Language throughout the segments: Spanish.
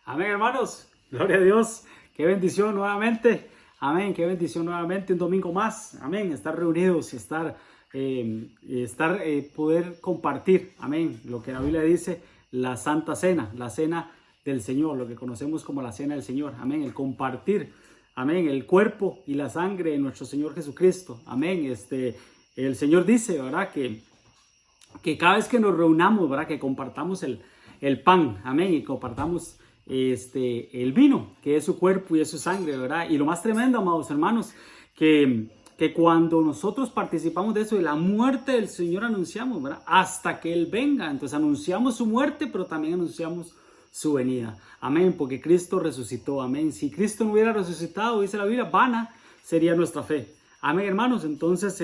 Amén, hermanos. Gloria a Dios. Qué bendición nuevamente. Amén. Qué bendición nuevamente. Un domingo más. Amén. Estar reunidos y poder compartir. Amén. Lo que la Biblia dice, la Santa Cena, la Cena del Señor, lo que conocemos como la Cena del Señor. Amén. El compartir. Amén. El cuerpo y la sangre de nuestro Señor Jesucristo. Amén. El Señor dice, ¿verdad? Que cada vez que nos reunamos, ¿verdad? Que compartamos el pan. Amén. Y compartamos el vino, que es su cuerpo y es su sangre, ¿verdad? Y lo más tremendo, amados hermanos, que cuando nosotros participamos de eso, de la muerte del Señor anunciamos, ¿verdad? Hasta que Él venga. Entonces anunciamos su muerte, pero también anunciamos su venida. Amén, porque Cristo resucitó. Amén. Si Cristo no hubiera resucitado, dice la Biblia, vana sería nuestra fe. Amén, hermanos. Entonces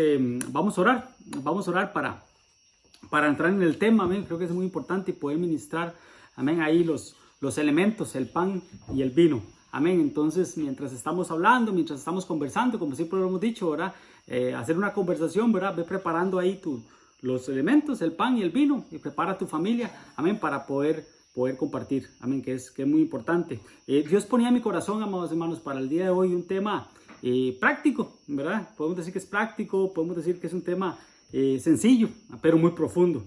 vamos a orar para entrar en el tema. Amén. Creo que es muy importante poder ministrar, amén, ahí los elementos, el pan y el vino. Amén. Entonces, mientras estamos hablando, mientras estamos conversando, como siempre lo hemos dicho, ¿verdad? Hacer una conversación, ¿verdad? Ve preparando ahí los elementos, el pan y el vino, y prepara a tu familia, amén, para poder compartir, amén, que es muy importante. Dios ponía en mi corazón, amados hermanos, para el día de hoy un tema práctico, ¿verdad? Podemos decir que es práctico, podemos decir que es un tema sencillo, pero muy profundo,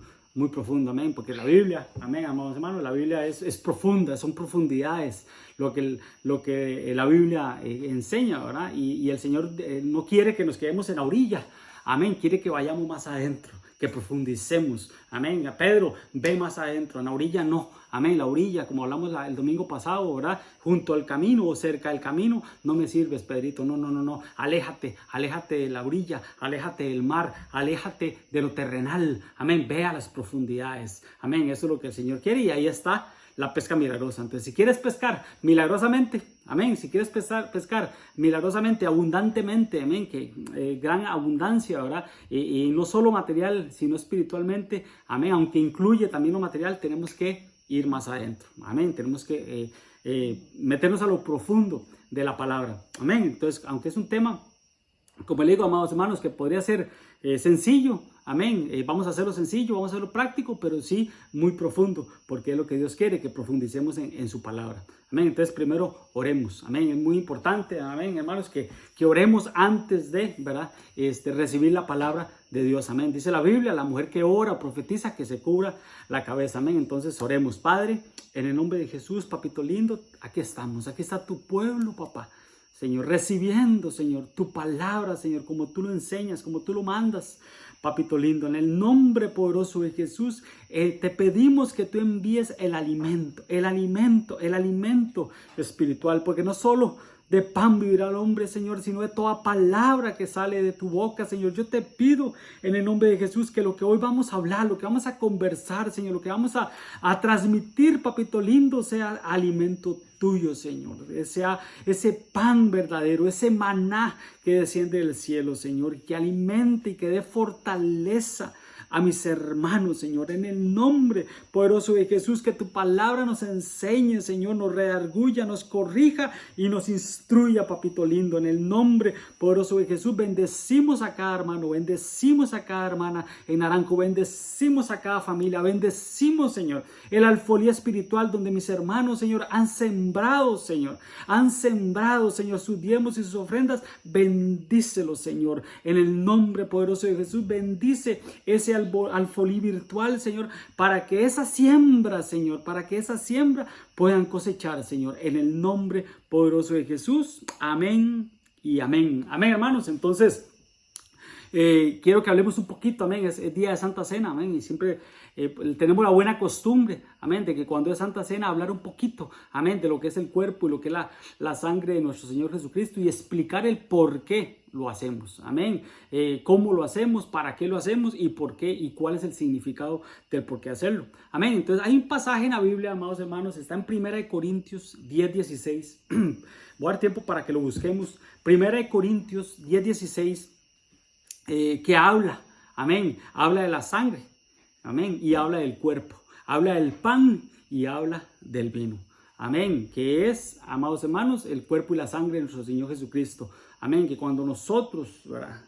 amén, porque la Biblia, amén, amados hermanos, la Biblia es profunda, son profundidades lo que la Biblia enseña, ¿verdad? Y el Señor no quiere que nos quedemos en la orilla, amén, quiere que vayamos más adentro, que profundicemos, amén. Pedro, ve más adentro, en la orilla no, amén, la orilla, como hablamos el domingo pasado, ¿verdad? Junto al camino o cerca del camino, no me sirves, Pedrito, no, aléjate de la orilla, aléjate del mar, aléjate de lo terrenal, amén, ve a las profundidades, amén, eso es lo que el Señor quiere y ahí está la pesca milagrosa. Entonces, si quieres pescar milagrosamente, amén, si quieres pescar milagrosamente, abundantemente, amén, que gran abundancia, ¿verdad? Y no solo material, sino espiritualmente, amén, aunque incluye también lo material, tenemos que ir más adentro, amén, tenemos que meternos a lo profundo de la palabra, amén. Entonces, aunque es un tema, como le digo, amados hermanos, que podría ser sencillo, amén, vamos a hacerlo sencillo, vamos a hacerlo práctico, pero sí muy profundo, porque es lo que Dios quiere, que profundicemos en su palabra, amén. Entonces primero oremos, amén, es muy importante, amén, hermanos, que oremos antes de, ¿verdad? Recibir la palabra de Dios, amén. Dice la Biblia, la mujer que ora, profetiza, que se cubra la cabeza, amén. Entonces oremos. Padre, en el nombre de Jesús, papito lindo, aquí estamos, aquí está tu pueblo, papá. Señor, recibiendo, Señor, tu palabra, Señor, como tú lo enseñas, como tú lo mandas, papito lindo, en el nombre poderoso de Jesús, te pedimos que tú envíes el alimento espiritual, porque no solo de pan vivirá el hombre, Señor, sino de toda palabra que sale de tu boca, Señor. Yo te pido en el nombre de Jesús que lo que hoy vamos a hablar, lo que vamos a conversar, Señor, lo que vamos a transmitir, papito lindo, sea alimento tuyo, Señor. Sea ese pan verdadero, ese maná que desciende del cielo, Señor, que alimente y que dé fortaleza a mis hermanos, Señor, en el nombre poderoso de Jesús, que tu palabra nos enseñe, Señor, nos redarguya, nos corrija y nos instruya, papito lindo, en el nombre poderoso de Jesús. Bendecimos a cada hermano, bendecimos a cada hermana en Naranjo, bendecimos a cada familia, bendecimos, Señor, el alfolía espiritual donde mis hermanos, Señor, han sembrado, Señor, sus diezmos y sus ofrendas. Bendícelos, Señor, en el nombre poderoso de Jesús. Bendice ese alfolí virtual, Señor, para que esa siembra, Señor, puedan cosechar, Señor, en el nombre poderoso de Jesús. Amén y amén. Amén, hermanos. Entonces, quiero que hablemos un poquito, amén, es día de Santa Cena, amén, y siempre tenemos la buena costumbre, amén, de que cuando es Santa Cena hablar un poquito, amén, de lo que es el cuerpo y lo que es la sangre de nuestro Señor Jesucristo y explicar el por qué lo hacemos, amén, cómo lo hacemos, para qué lo hacemos y por qué y cuál es el significado del por qué hacerlo, amén. Entonces hay un pasaje en la Biblia, amados hermanos, está en 1 Corintios 10:16, voy a dar tiempo para que lo busquemos, 1 Corintios 10:16, que habla, amén, habla de la sangre, amén, y habla del cuerpo, habla del pan y habla del vino, amén, que es, amados hermanos, el cuerpo y la sangre de nuestro Señor Jesucristo, amén, que cuando nosotros, ¿verdad?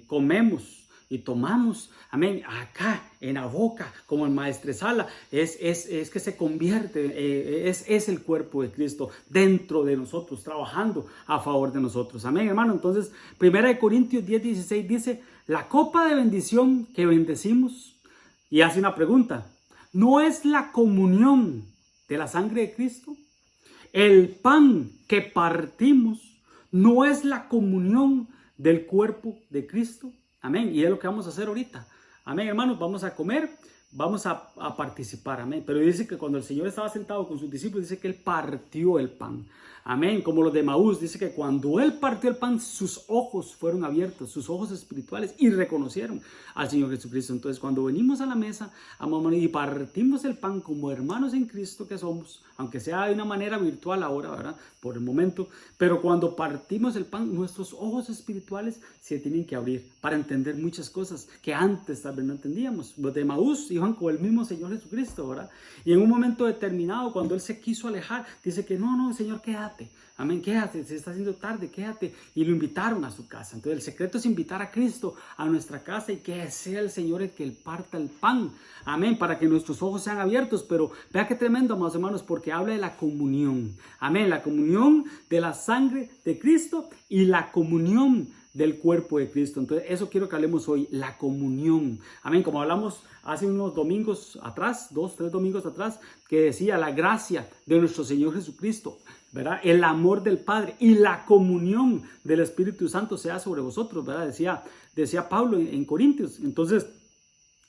Comemos y tomamos, amén, acá en la boca, como el maestresala, es que se convierte, es el cuerpo de Cristo dentro de nosotros, trabajando a favor de nosotros, amén, hermano. Entonces, 1 Corintios 10:16 dice, la copa de bendición que bendecimos, y hace una pregunta, ¿no es la comunión de la sangre de Cristo? El pan que partimos, ¿no es la comunión del cuerpo de Cristo? Amén. Y es lo que vamos a hacer ahorita. Amén, hermanos. Vamos a comer, vamos a participar. Amén. Pero dice que cuando el Señor estaba sentado con sus discípulos, dice que Él partió el pan. Amén. Como los de Maús, dice que cuando Él partió el pan, sus ojos fueron abiertos, sus ojos espirituales, y reconocieron al Señor Jesucristo. Entonces, cuando venimos a la mesa, amamos, y partimos el pan como hermanos en Cristo que somos, aunque sea de una manera virtual ahora, ¿verdad? Por el momento, pero cuando partimos el pan, nuestros ojos espirituales se tienen que abrir para entender muchas cosas que antes tal vez no entendíamos. Los de Maús iban con el mismo Señor Jesucristo, ¿verdad? Y en un momento determinado, cuando Él se quiso alejar, dice que no, Señor, quédate. Amén, quédate, se está haciendo tarde, quédate. Y lo invitaron a su casa. Entonces el secreto es invitar a Cristo a nuestra casa y que sea el Señor el que Él parta el pan. Amén, para que nuestros ojos sean abiertos. Pero vea qué tremendo, amados hermanos, porque habla de la comunión. Amén, la comunión de la sangre de Cristo y la comunión del cuerpo de Cristo. Entonces eso quiero que hablemos hoy, la comunión. Amén, como hablamos hace unos domingos atrás, 2-3 domingos atrás, que decía la gracia de nuestro Señor Jesucristo, ¿verdad? El amor del Padre y la comunión del Espíritu Santo sea sobre vosotros, ¿verdad? Decía Pablo en Corintios. Entonces,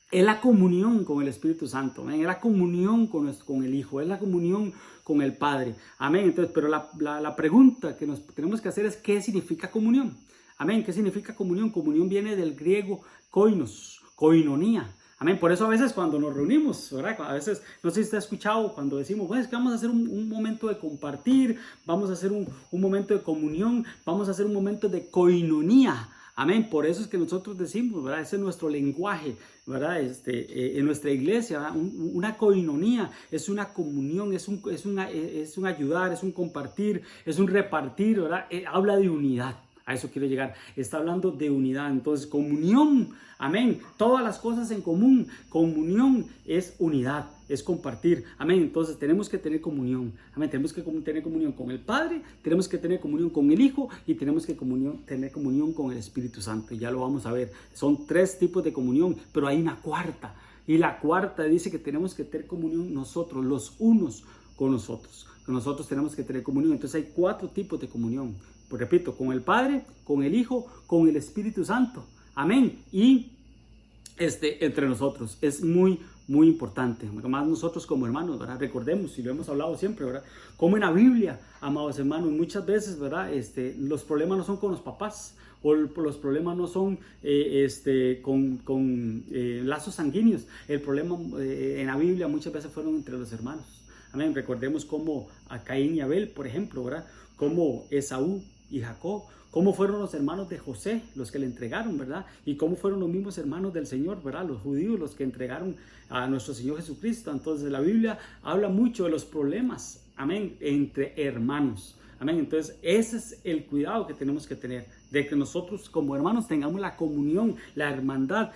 es la comunión con el Espíritu Santo, ¿ven? Es la comunión con el Hijo, es la comunión con el Padre. Amén. Entonces, pero la pregunta que nos tenemos que hacer es, ¿qué significa comunión? Amén. ¿Qué significa comunión? Comunión viene del griego koinos, koinonía. Amén. Por eso a veces cuando nos reunimos, ¿verdad? A veces, no sé si usted ha escuchado cuando decimos, bueno, es que vamos a hacer un momento de compartir, vamos a hacer un momento de comunión, vamos a hacer un momento de koinonía. Amén. Por eso es que nosotros decimos, ¿verdad? Ese es nuestro lenguaje, ¿verdad? En nuestra iglesia, ¿verdad? Una koinonía es una comunión, es un ayudar, es un compartir, es un repartir, ¿verdad? Habla de unidad. A eso quiero llegar. Está hablando de unidad. Entonces, comunión, amén. Todas las cosas en común. Comunión es unidad, es compartir. Amén. Entonces, tenemos que tener comunión. Amén. Tenemos que tener comunión con el Padre, tenemos que tener comunión con el Hijo y tenemos que tener comunión con el Espíritu Santo. Ya lo vamos a ver. Son 3 tipos de comunión, pero hay una cuarta. Y la cuarta dice que tenemos que tener comunión nosotros, los unos con nosotros. Nosotros tenemos que tener comunión. Entonces, hay 4 tipos de comunión. Pues repito, con el Padre, con el Hijo, con el Espíritu Santo. Amén. Y entre nosotros es muy importante. Además nosotros como hermanos, ¿verdad? Recordemos, y lo hemos hablado siempre, ¿verdad? Como en la Biblia, amados hermanos, muchas veces, ¿verdad? Los problemas no son con los papás, o los problemas no son con lazos sanguíneos. El problema en la Biblia muchas veces fueron entre los hermanos. Amén. Recordemos cómo a Caín y Abel, por ejemplo, ¿verdad? Cómo Esaú y Jacob, cómo fueron los hermanos de José los que le entregaron, ¿verdad? Y cómo fueron los mismos hermanos del Señor, ¿verdad? Los judíos los que entregaron a nuestro Señor Jesucristo. Entonces la Biblia habla mucho de los problemas, amén, entre hermanos. Amén. Entonces ese es el cuidado que tenemos que tener, de que nosotros como hermanos tengamos la comunión, la hermandad,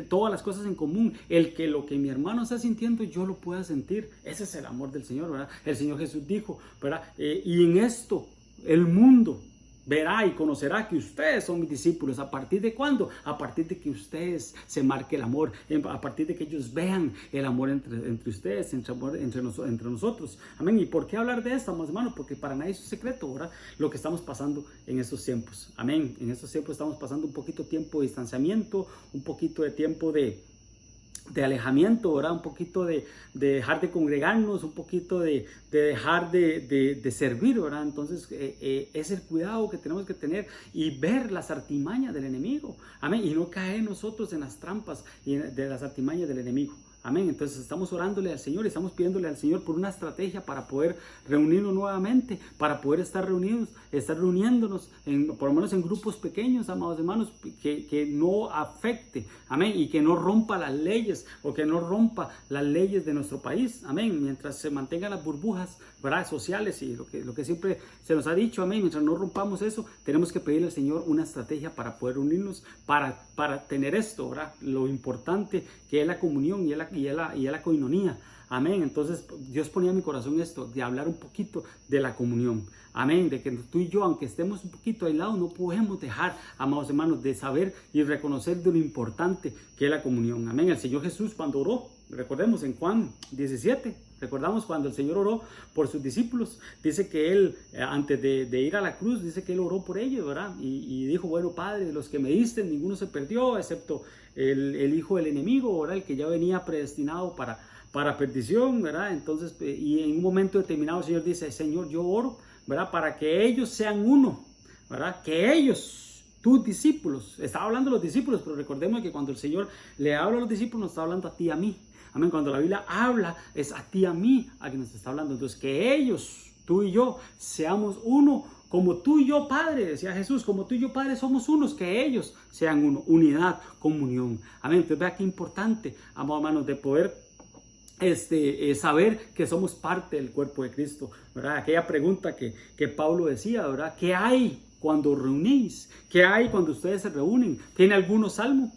todas las cosas en común, que lo que mi hermano está sintiendo yo lo pueda sentir. Ese es el amor del Señor, ¿verdad? El Señor Jesús dijo, ¿verdad? Y en esto el mundo verá y conocerá que ustedes son mis discípulos. ¿A partir de cuándo? A partir de que ustedes se marque el amor, a partir de que ellos vean el amor entre ustedes, entre nosotros. Amén. ¿Y por qué hablar de esto, hermanos? Porque para nadie es un secreto, ¿verdad? Lo que estamos pasando en estos tiempos. Amén. En estos tiempos estamos pasando un poquito de tiempo de distanciamiento, un poquito de tiempo de alejamiento, ¿verdad? Un poquito de dejar de congregarnos, un poquito de dejar de servir, ¿verdad? Entonces, es el cuidado que tenemos que tener y ver las artimañas del enemigo, amén, y no caer nosotros en las trampas de las artimañas del enemigo. Amén. Entonces estamos orándole al Señor, estamos pidiéndole al Señor por una estrategia para poder reunirnos nuevamente, para poder estar reuniéndonos, por lo menos en grupos pequeños, amados hermanos, que no afecte, amén, y que no rompa las leyes o que no rompa las leyes de nuestro país, amén, mientras se mantengan las burbujas, ¿verdad?, sociales y lo que siempre se nos ha dicho, amén, mientras no rompamos eso, tenemos que pedirle al Señor una estrategia para poder unirnos, para tener esto, ¿verdad?, lo importante que es la comunión y es la coinonía. Amén. Entonces Dios ponía en mi corazón esto, de hablar un poquito de la comunión. Amén. De que tú y yo, aunque estemos un poquito aislados, no podemos dejar, amados hermanos, de saber y reconocer de lo importante que es la comunión. Amén. El Señor Jesús cuando oró, recordemos en Juan 17, recordamos cuando el Señor oró por sus discípulos, dice que Él, antes de ir a la cruz, dice que Él oró por ellos, ¿verdad? Y dijo, bueno, Padre, los que me diste, ninguno se perdió, excepto el hijo del enemigo, ¿verdad?, el que ya venía predestinado para perdición, ¿verdad? Entonces, y en un momento determinado el Señor dice, Señor, yo oro, ¿verdad?, para que ellos sean uno, ¿verdad? Que ellos, tus discípulos, estaba hablando de los discípulos, pero recordemos que cuando el Señor le habla a los discípulos, nos está hablando a ti y a mí. Amén. Cuando la Biblia habla, es a ti y a mí a quien nos está hablando. Entonces, que ellos, tú y yo, seamos uno, como tú y yo, Padre, decía Jesús, como tú y yo, Padre, somos unos, que ellos sean uno, unidad, comunión. Amén. Entonces, vea qué importante, amados hermanos, de poder saber que somos parte del cuerpo de Cristo, ¿verdad? Aquella pregunta que Pablo decía, ¿verdad? ¿Qué hay cuando reunís? ¿Qué hay cuando ustedes se reúnen? ¿Tiene alguno salmo?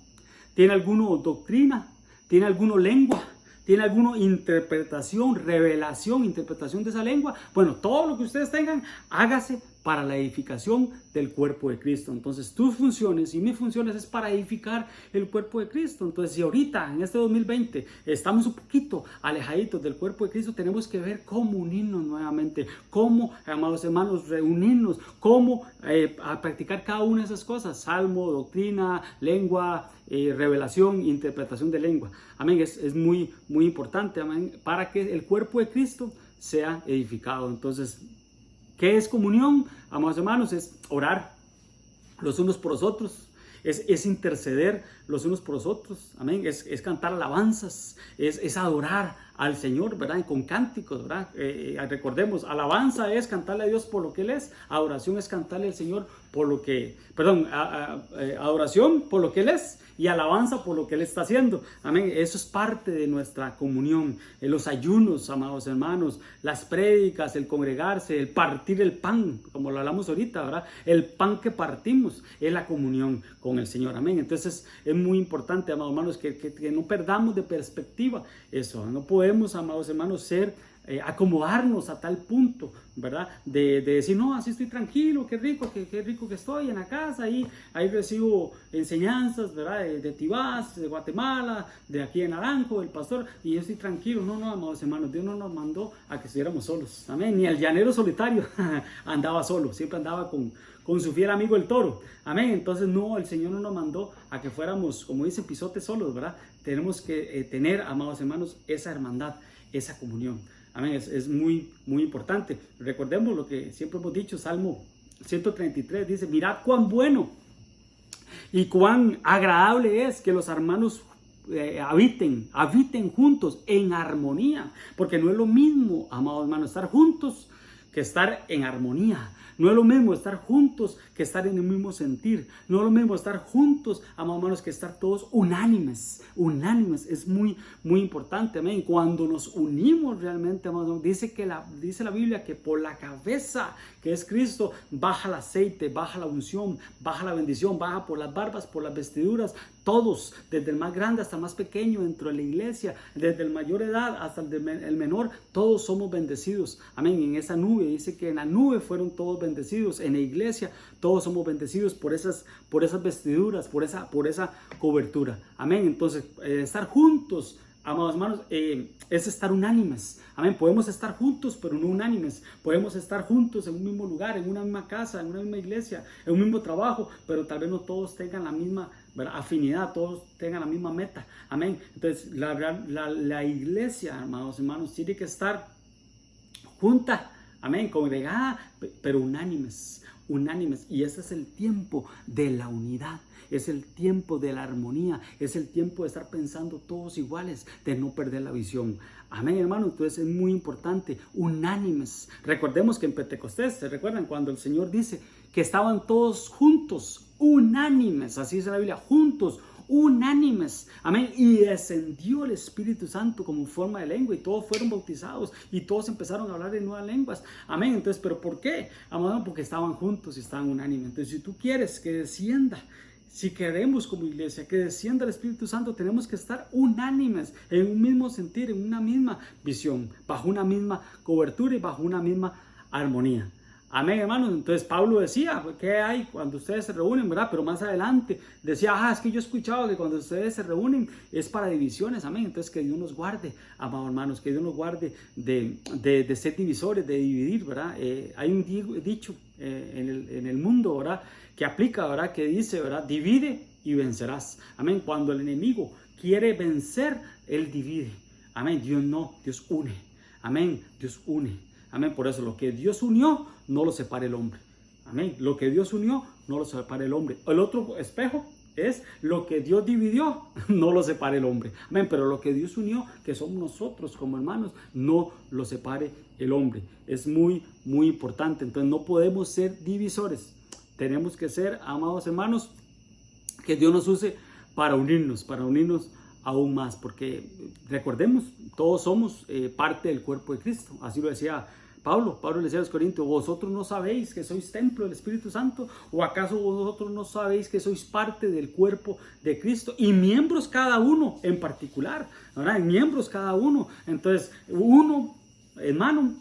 ¿Tiene alguno doctrina? ¿Tiene alguno lengua? ¿Tiene alguna interpretación, revelación, interpretación de esa lengua? Bueno, todo lo que ustedes tengan, hágase para la edificación del cuerpo de Cristo. Entonces, tus funciones y mis funciones es para edificar el cuerpo de Cristo. Entonces, si ahorita, en este 2020, estamos un poquito alejaditos del cuerpo de Cristo, tenemos que ver cómo unirnos nuevamente, cómo, amados hermanos, reunirnos, cómo a practicar cada una de esas cosas, salmo, doctrina, lengua, revelación, interpretación de lengua. Amén, es muy, muy importante, amén, para que el cuerpo de Cristo sea edificado. Entonces, ¿qué es comunión, amados hermanos? Es orar los unos por los otros, es interceder los unos por los otros, amén, es cantar alabanzas, es adorar al Señor, ¿verdad? Con cánticos, ¿verdad? Recordemos, alabanza es cantarle a Dios por lo que Él es, adoración es cantarle al Señor por lo que, adoración por lo que Él es y alabanza por lo que Él está haciendo, amén. Eso es parte de nuestra comunión, los ayunos, amados hermanos, las prédicas, el congregarse, el partir el pan, como lo hablamos ahorita, ¿verdad? El pan que partimos es la comunión con el Señor, amén. Entonces es muy importante, amados hermanos, que no perdamos de perspectiva eso. No podemos, amados hermanos, acomodarnos a tal punto, ¿verdad? De decir, no, así estoy tranquilo, qué rico que estoy en la casa, ahí recibo enseñanzas, ¿verdad? De Tibás, de Guatemala, de aquí en Naranjo, del pastor, y yo estoy tranquilo. No, amados hermanos, Dios no nos mandó a que estuviéramos solos, amén. Ni el llanero solitario andaba solo, siempre andaba con su fiel amigo el toro, amén. Entonces no, el Señor no nos mandó a que fuéramos, como dice, pisotes solos, ¿verdad? Tenemos que tener, amados hermanos, esa hermandad, esa comunión. Amén, es muy, muy importante. Recordemos lo que siempre hemos dicho, Salmo 133 dice, mirad cuán bueno y cuán agradable es que los hermanos habiten juntos en armonía. Porque no es lo mismo, amados hermanos, estar juntos que estar en armonía. No es lo mismo estar juntos que estar en el mismo sentir. No es lo mismo estar juntos, amados hermanos, que estar todos unánimes. Unánimes es muy, muy importante, amén. Cuando nos unimos realmente, amados, dice la Biblia que por la cabeza, que es Cristo, baja el aceite, baja la unción, baja la bendición, baja por las barbas, por las vestiduras. Todos, desde el más grande hasta el más pequeño dentro de la iglesia, desde el mayor edad hasta el menor, todos somos bendecidos. Amén. En esa nube, dice que en la nube fueron todos bendecidos. En la iglesia todos somos bendecidos por esas vestiduras, por esa cobertura. Amén. Entonces, estar juntos, amados hermanos, es estar unánimes. Amén. Podemos estar juntos, pero no unánimes. Podemos estar juntos en un mismo lugar, en una misma casa, en una misma iglesia, en un mismo trabajo, pero tal vez no todos tengan la misma, ¿verdad?, afinidad, todos tengan la misma meta. Amén. Entonces, la iglesia, amados hermanos, tiene que estar junta, amén, congregada, pero unánimes, unánimes. Y ese es el tiempo de la unidad. Es el tiempo de la armonía, es el tiempo de estar pensando todos iguales, de no perder la visión. Amén, hermano. Entonces es muy importante, unánimes. Recordemos que en Pentecostés, ¿se recuerdan cuando el Señor dice que estaban todos juntos, unánimes? Así dice la Biblia, juntos, unánimes, amén, y descendió el Espíritu Santo como forma de lengua y todos fueron bautizados y todos empezaron a hablar en nuevas lenguas, amén. Entonces, ¿pero por qué? Amén, porque estaban juntos y estaban unánimes. Entonces, si tú quieres que descienda, si queremos como iglesia que descienda el Espíritu Santo, tenemos que estar unánimes, en un mismo sentir, en una misma visión, bajo una misma cobertura y bajo una misma armonía. Amén, hermanos. Entonces Pablo decía, ¿qué hay cuando ustedes se reúnen, verdad? Pero más adelante decía, es que yo he escuchado que cuando ustedes se reúnen es para divisiones, amén. Entonces que Dios nos guarde, amados hermanos, que Dios nos guarde de ser divisores, de dividir, ¿verdad? Hay un dicho en el mundo, ¿verdad? Que aplica, ¿verdad? Que dice, ¿verdad? Divide y vencerás, amén. Cuando el enemigo quiere vencer, él divide, amén. Dios no, Dios une, amén. Dios une. Amén, por eso lo que Dios unió, no lo separe el hombre. Amén, lo que Dios unió, no lo separe el hombre. El otro espejo es lo que Dios dividió, no lo separe el hombre. Amén, pero lo que Dios unió, que somos nosotros como hermanos, no lo separe el hombre. Es muy, muy importante. Entonces no podemos ser divisores. Tenemos que ser, amados hermanos, que Dios nos use para unirnos aún más. Porque recordemos, todos somos parte del cuerpo de Cristo. Así lo decía Pablo le decía a los Corintios, ¿vosotros no sabéis que sois templo del Espíritu Santo? ¿O acaso vosotros no sabéis que sois parte del cuerpo de Cristo? Y miembros cada uno en particular, ¿verdad? Miembros cada uno. Entonces, uno es mano,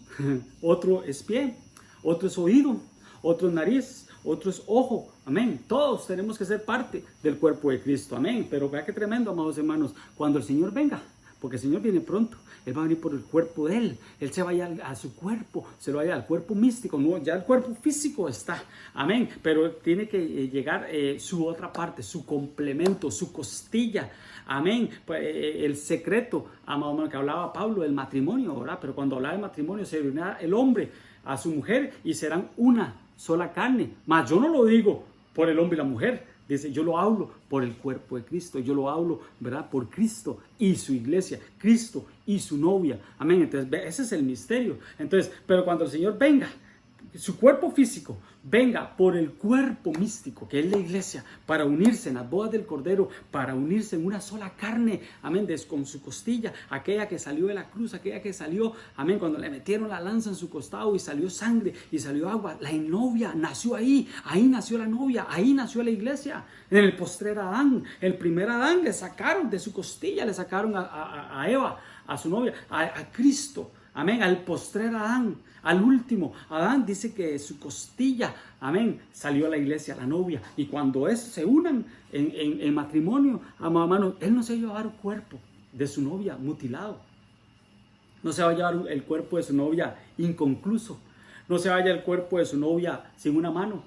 otro es pie, otro es oído, otro es nariz, otro es ojo, amén. Todos tenemos que ser parte del cuerpo de Cristo, amén. Pero vea qué tremendo, amados hermanos, cuando el Señor venga, porque el Señor viene pronto, Él va a venir por el cuerpo de Él. Él se va a ir a su cuerpo, se lo va a ir al cuerpo místico. No, ya el cuerpo físico está, amén. Pero tiene que llegar su otra parte, su complemento, su costilla, amén. El secreto, amado, que hablaba Pablo del matrimonio, ¿verdad? Pero cuando hablaba del matrimonio, se unirá el hombre a su mujer y serán una sola carne. Mas yo no lo digo por el hombre y la mujer. Dice, yo lo hablo por el cuerpo de Cristo, yo lo hablo, ¿verdad? Por Cristo y su iglesia, Cristo y su novia, amén. Entonces, ese es el misterio. Entonces, pero cuando el Señor venga, su cuerpo físico venga por el cuerpo místico, que es la iglesia, para unirse en las bodas del Cordero, para unirse en una sola carne, amén, con su costilla, aquella que salió de la cruz, aquella que salió, amén, cuando le metieron la lanza en su costado y salió sangre y salió agua, la novia nació ahí nació la novia, ahí nació la iglesia. En el postrer Adán, el primer Adán, le sacaron de su costilla, le sacaron a Eva, a su novia, a Cristo, amén, al postrer Adán. Al último, Adán dice que de su costilla, amén, salió la iglesia, la novia. Y cuando se unan en matrimonio, hermano, él no se va a llevar el cuerpo de su novia mutilado. No se va a llevar el cuerpo de su novia inconcluso. No se va a llevar el cuerpo de su novia sin una mano,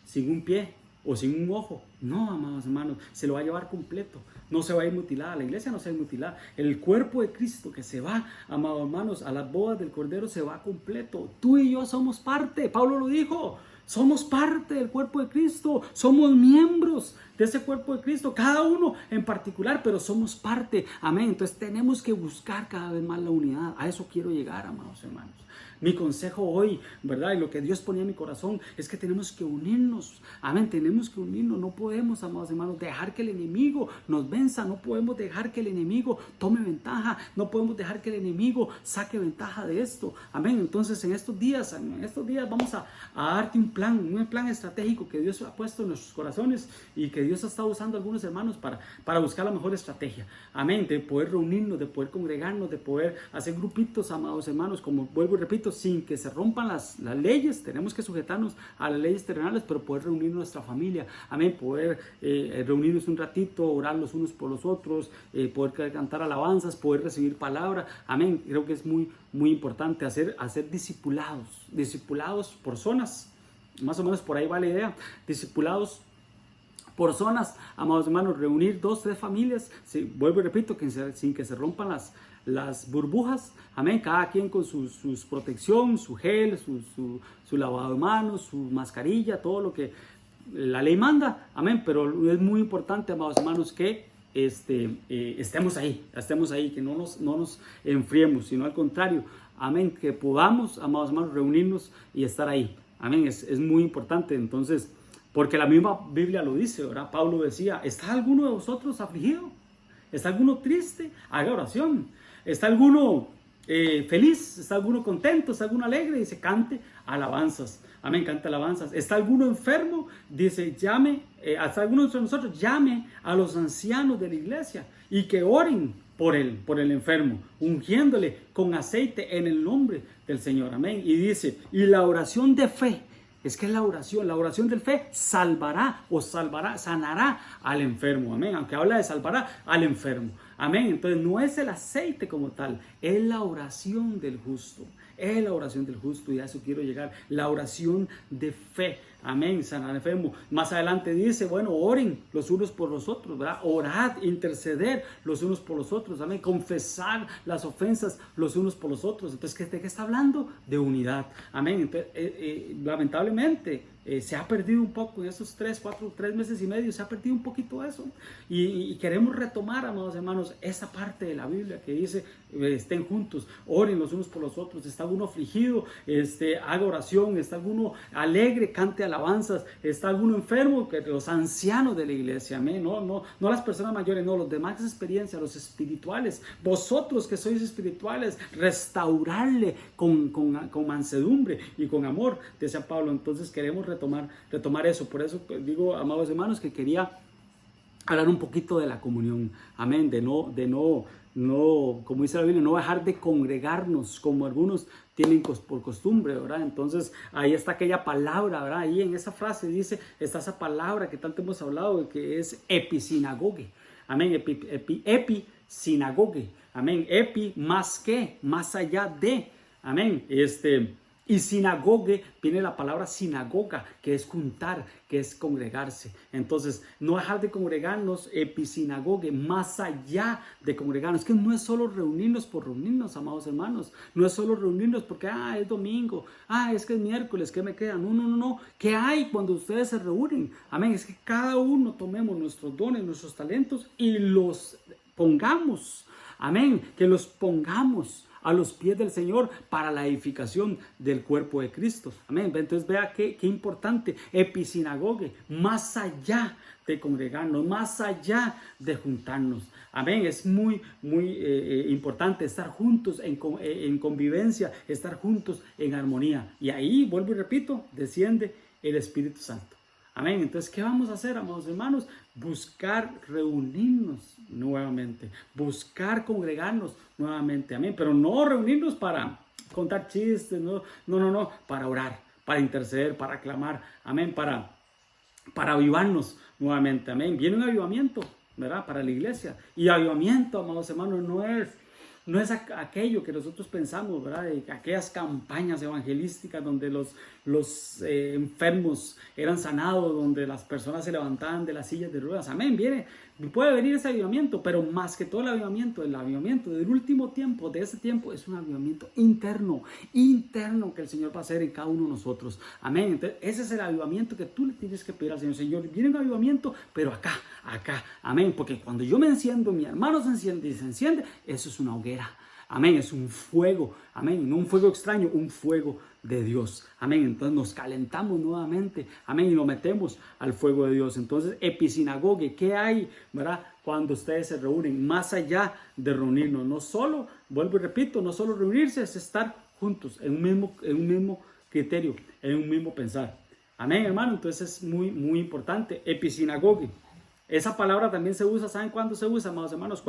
sin un pie o sin un ojo. No, amados hermanos, se lo va a llevar completo. No se va a ir mutilada, la iglesia no se va a ir mutilada. El cuerpo de Cristo que se va, amados hermanos, a las bodas del Cordero se va completo. Tú y yo somos parte, Pablo lo dijo. Somos parte del cuerpo de Cristo, somos miembros de ese cuerpo de Cristo, cada uno en particular, pero somos parte, amén. Entonces tenemos que buscar cada vez más la unidad. A eso quiero llegar, amados hermanos. Mi consejo hoy, ¿verdad? Y lo que Dios ponía en mi corazón es que tenemos que unirnos. Amén, tenemos que unirnos. No podemos, amados hermanos, dejar que el enemigo nos venza. No podemos dejar que el enemigo tome ventaja. No podemos dejar que el enemigo saque ventaja de esto. Amén. Entonces, en estos días vamos a darte un plan estratégico que Dios ha puesto en nuestros corazones y que Dios ha estado usando a algunos hermanos para buscar la mejor estrategia. Amén. De poder reunirnos, de poder congregarnos, de poder hacer grupitos, amados hermanos, como vuelvo y repito, sin que se rompan las leyes. Tenemos que sujetarnos a las leyes terrenales, pero poder reunir nuestra familia, amén, poder reunirnos un ratito, orar los unos por los otros, poder cantar alabanzas, poder recibir palabra, amén. Creo que es muy, muy importante hacer discipulados por zonas, más o menos por ahí va la idea, discipulados por zonas, amados hermanos, reunir 2, 3 familias, vuelvo y repito, sin que se rompan las burbujas, amén, cada quien con su protección, su gel, su lavado de manos, su mascarilla, todo lo que la ley manda, amén, pero es muy importante, amados hermanos, que estemos ahí, que no nos enfriemos, sino al contrario, amén, que podamos, amados hermanos, reunirnos y estar ahí, amén, es muy importante. Entonces, porque la misma Biblia lo dice, ¿verdad? Pablo decía, ¿está alguno de vosotros afligido? ¿Está alguno triste? Haga oración. ¿Está alguno feliz? ¿Está alguno contento? ¿Está alguno alegre? Dice, cante alabanzas. Amén, cante alabanzas. ¿Está alguno enfermo? Dice, hasta alguno de nosotros llame a los ancianos de la iglesia y que oren por el enfermo, ungiéndole con aceite en el nombre del Señor. Amén. Y dice, y la oración de fe, es que la oración de fe sanará al enfermo, amén, aunque habla de salvará al enfermo, amén. Entonces no es el aceite como tal, es la oración del justo, y a eso quiero llegar, la oración de fe, amén, sanar al enfermo. Más adelante dice, bueno, oren los unos por los otros, ¿verdad? Orad, interceder los unos por los otros, amén, confesar las ofensas los unos por los otros. Entonces, ¿de qué está hablando? De unidad, amén. Entonces, lamentablemente, se ha perdido un poco en esos 3 meses y medio, se ha perdido un poquito eso, y queremos retomar, amados hermanos, esa parte de la Biblia que dice, estén juntos, oren los unos por los otros. Está alguno afligido, haga oración. Está alguno alegre, cante alabanzas. Está alguno enfermo, que los ancianos de la iglesia, amén, no las personas mayores, no, los de más experiencia, los espirituales, vosotros que sois espirituales, restaurarle con mansedumbre y con amor, decía Pablo. Entonces queremos retomar eso. Por eso digo, amados hermanos, que quería hablar un poquito de la comunión, amén, de no, como dice la Biblia, no dejar de congregarnos como algunos tienen por costumbre, ¿verdad? Entonces ahí está aquella palabra, ¿verdad? Ahí en esa frase está esa palabra que tanto hemos hablado, que es episinagoge, amén, episinagoge, amén, más allá de, amén, y sinagoge, viene la palabra sinagoga, que es juntar, que es congregarse. Entonces, no dejar de congregarnos, episinagoge, más allá de congregarnos. Que no es solo reunirnos por reunirnos, amados hermanos. No es solo reunirnos porque, es domingo, es que es miércoles, ¿qué me queda? No. ¿Qué hay cuando ustedes se reúnen? Amén. Es que cada uno tomemos nuestros dones, nuestros talentos y los pongamos. Amén. Que los pongamos a los pies del Señor para la edificación del cuerpo de Cristo. Amén. Entonces vea qué importante, episinagoge, más allá de congregarnos, más allá de juntarnos. Amén. Es muy importante estar juntos en convivencia, estar juntos en armonía. Y ahí, vuelvo y repito, desciende el Espíritu Santo. Amén. Entonces, ¿qué vamos a hacer, amados hermanos? Buscar reunirnos nuevamente, buscar congregarnos nuevamente, amén. Pero no reunirnos para contar chistes, no, para orar, para interceder, para clamar, amén, para avivarnos nuevamente, amén. Viene un avivamiento, ¿verdad? Para la iglesia. Y avivamiento, amados hermanos, no es aquello que nosotros pensamos, ¿verdad? De aquellas campañas evangelísticas donde los enfermos eran sanados, donde las personas se levantaban de las sillas de ruedas. Amén, puede venir ese avivamiento, pero más que todo el avivamiento del último tiempo, de ese tiempo, es un avivamiento interno que el Señor va a hacer en cada uno de nosotros. Amén. Entonces, ese es el avivamiento que tú le tienes que pedir al Señor. Señor, viene un avivamiento, pero acá. Amén. Porque cuando yo me enciendo, mi hermano se enciende, eso es una hoguera. Amén, es un fuego, amén, no un fuego extraño, un fuego de Dios, amén. Entonces nos calentamos nuevamente, amén, y nos metemos al fuego de Dios. Entonces, episinagoge, ¿qué hay, verdad? Cuando ustedes se reúnen, más allá de reunirnos, no solo, vuelvo y repito, no solo reunirse, es estar juntos en un mismo criterio, en un mismo pensar. Amén, hermano. Entonces es muy importante, episinagoge. Esa palabra también se usa, ¿saben cuándo se usa, amados hermanos?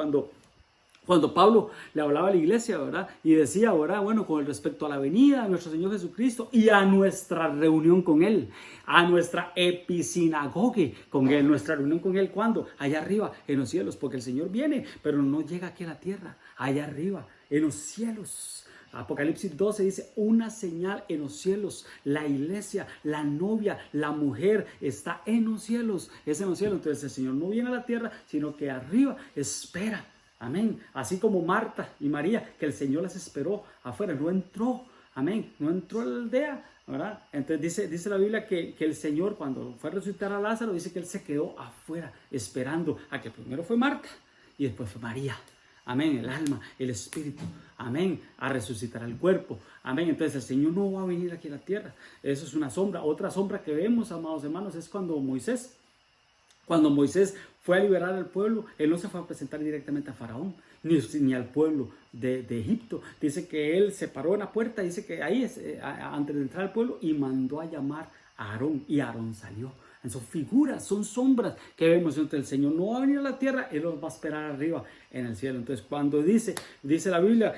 Cuando Pablo le hablaba a la iglesia, ¿verdad? Y decía, ¿verdad? Bueno, con respecto a la venida de nuestro Señor Jesucristo y a nuestra reunión con Él, a nuestra episinagoge con Él, nuestra reunión con Él, ¿cuándo? Allá arriba, en los cielos, porque el Señor viene, pero no llega aquí a la tierra, allá arriba, en los cielos. Apocalipsis 12 dice, una señal en los cielos, la iglesia, la novia, la mujer está en los cielos, es en los cielos. Entonces el Señor no viene a la tierra, sino que arriba espera Amén. Así como Marta y María, que el Señor las esperó afuera, no entró. Amén. No entró a la aldea, ¿verdad? Entonces dice la Biblia que el Señor, cuando fue a resucitar a Lázaro, dice que Él se quedó afuera esperando a que primero fue Marta y después fue María. Amén, el alma, el espíritu, amén, a resucitar al cuerpo, amén. Entonces el Señor no va a venir aquí a la tierra. Eso es una sombra. Otra sombra que vemos, amados hermanos, es cuando Moisés fue a liberar al pueblo, él no se fue a presentar directamente a Faraón, ni al pueblo de Egipto. Dice que él se paró en la puerta, dice que ahí, antes de entrar al pueblo, y mandó a llamar a Aarón, y Aarón salió. Son figuras, son sombras que vemos. Entonces el Señor no va a venir a la tierra, Él los va a esperar arriba en el cielo. Entonces cuando dice la Biblia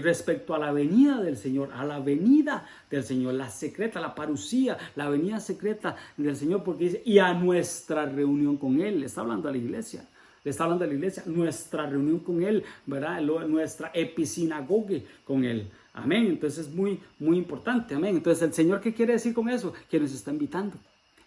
respecto a la venida del Señor, la secreta, la parucía, la venida secreta del Señor, porque dice, y a nuestra reunión con Él, le está hablando a la iglesia. Le está hablando a la iglesia, nuestra reunión con Él, ¿verdad? Nuestra episinagoge con Él. Amén. Entonces es muy, muy importante. Amén. Entonces el Señor, ¿qué quiere decir con eso? Que nos está invitando.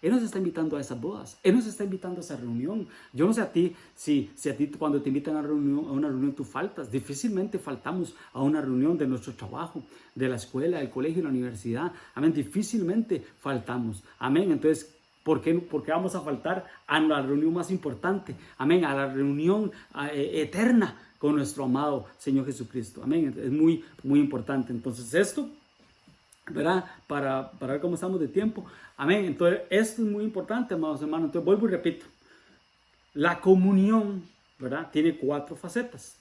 Él nos está invitando a esas bodas. Él nos está invitando a esa reunión. Yo no sé a ti, si a ti cuando te invitan a una reunión tú faltas. Difícilmente faltamos a una reunión de nuestro trabajo, de la escuela, del colegio, de la universidad. Amén. Difícilmente faltamos. Amén. Entonces, ¿por qué vamos a faltar a la reunión más importante? Amén. A la reunión eterna con nuestro amado Señor Jesucristo. Amén. Es muy, muy importante. Entonces, esto, ¿verdad? Para ver cómo estamos de tiempo. Amén. Entonces, esto es muy importante, amados hermanos. Entonces, vuelvo y repito. La comunión, ¿verdad? Tiene 4 facetas.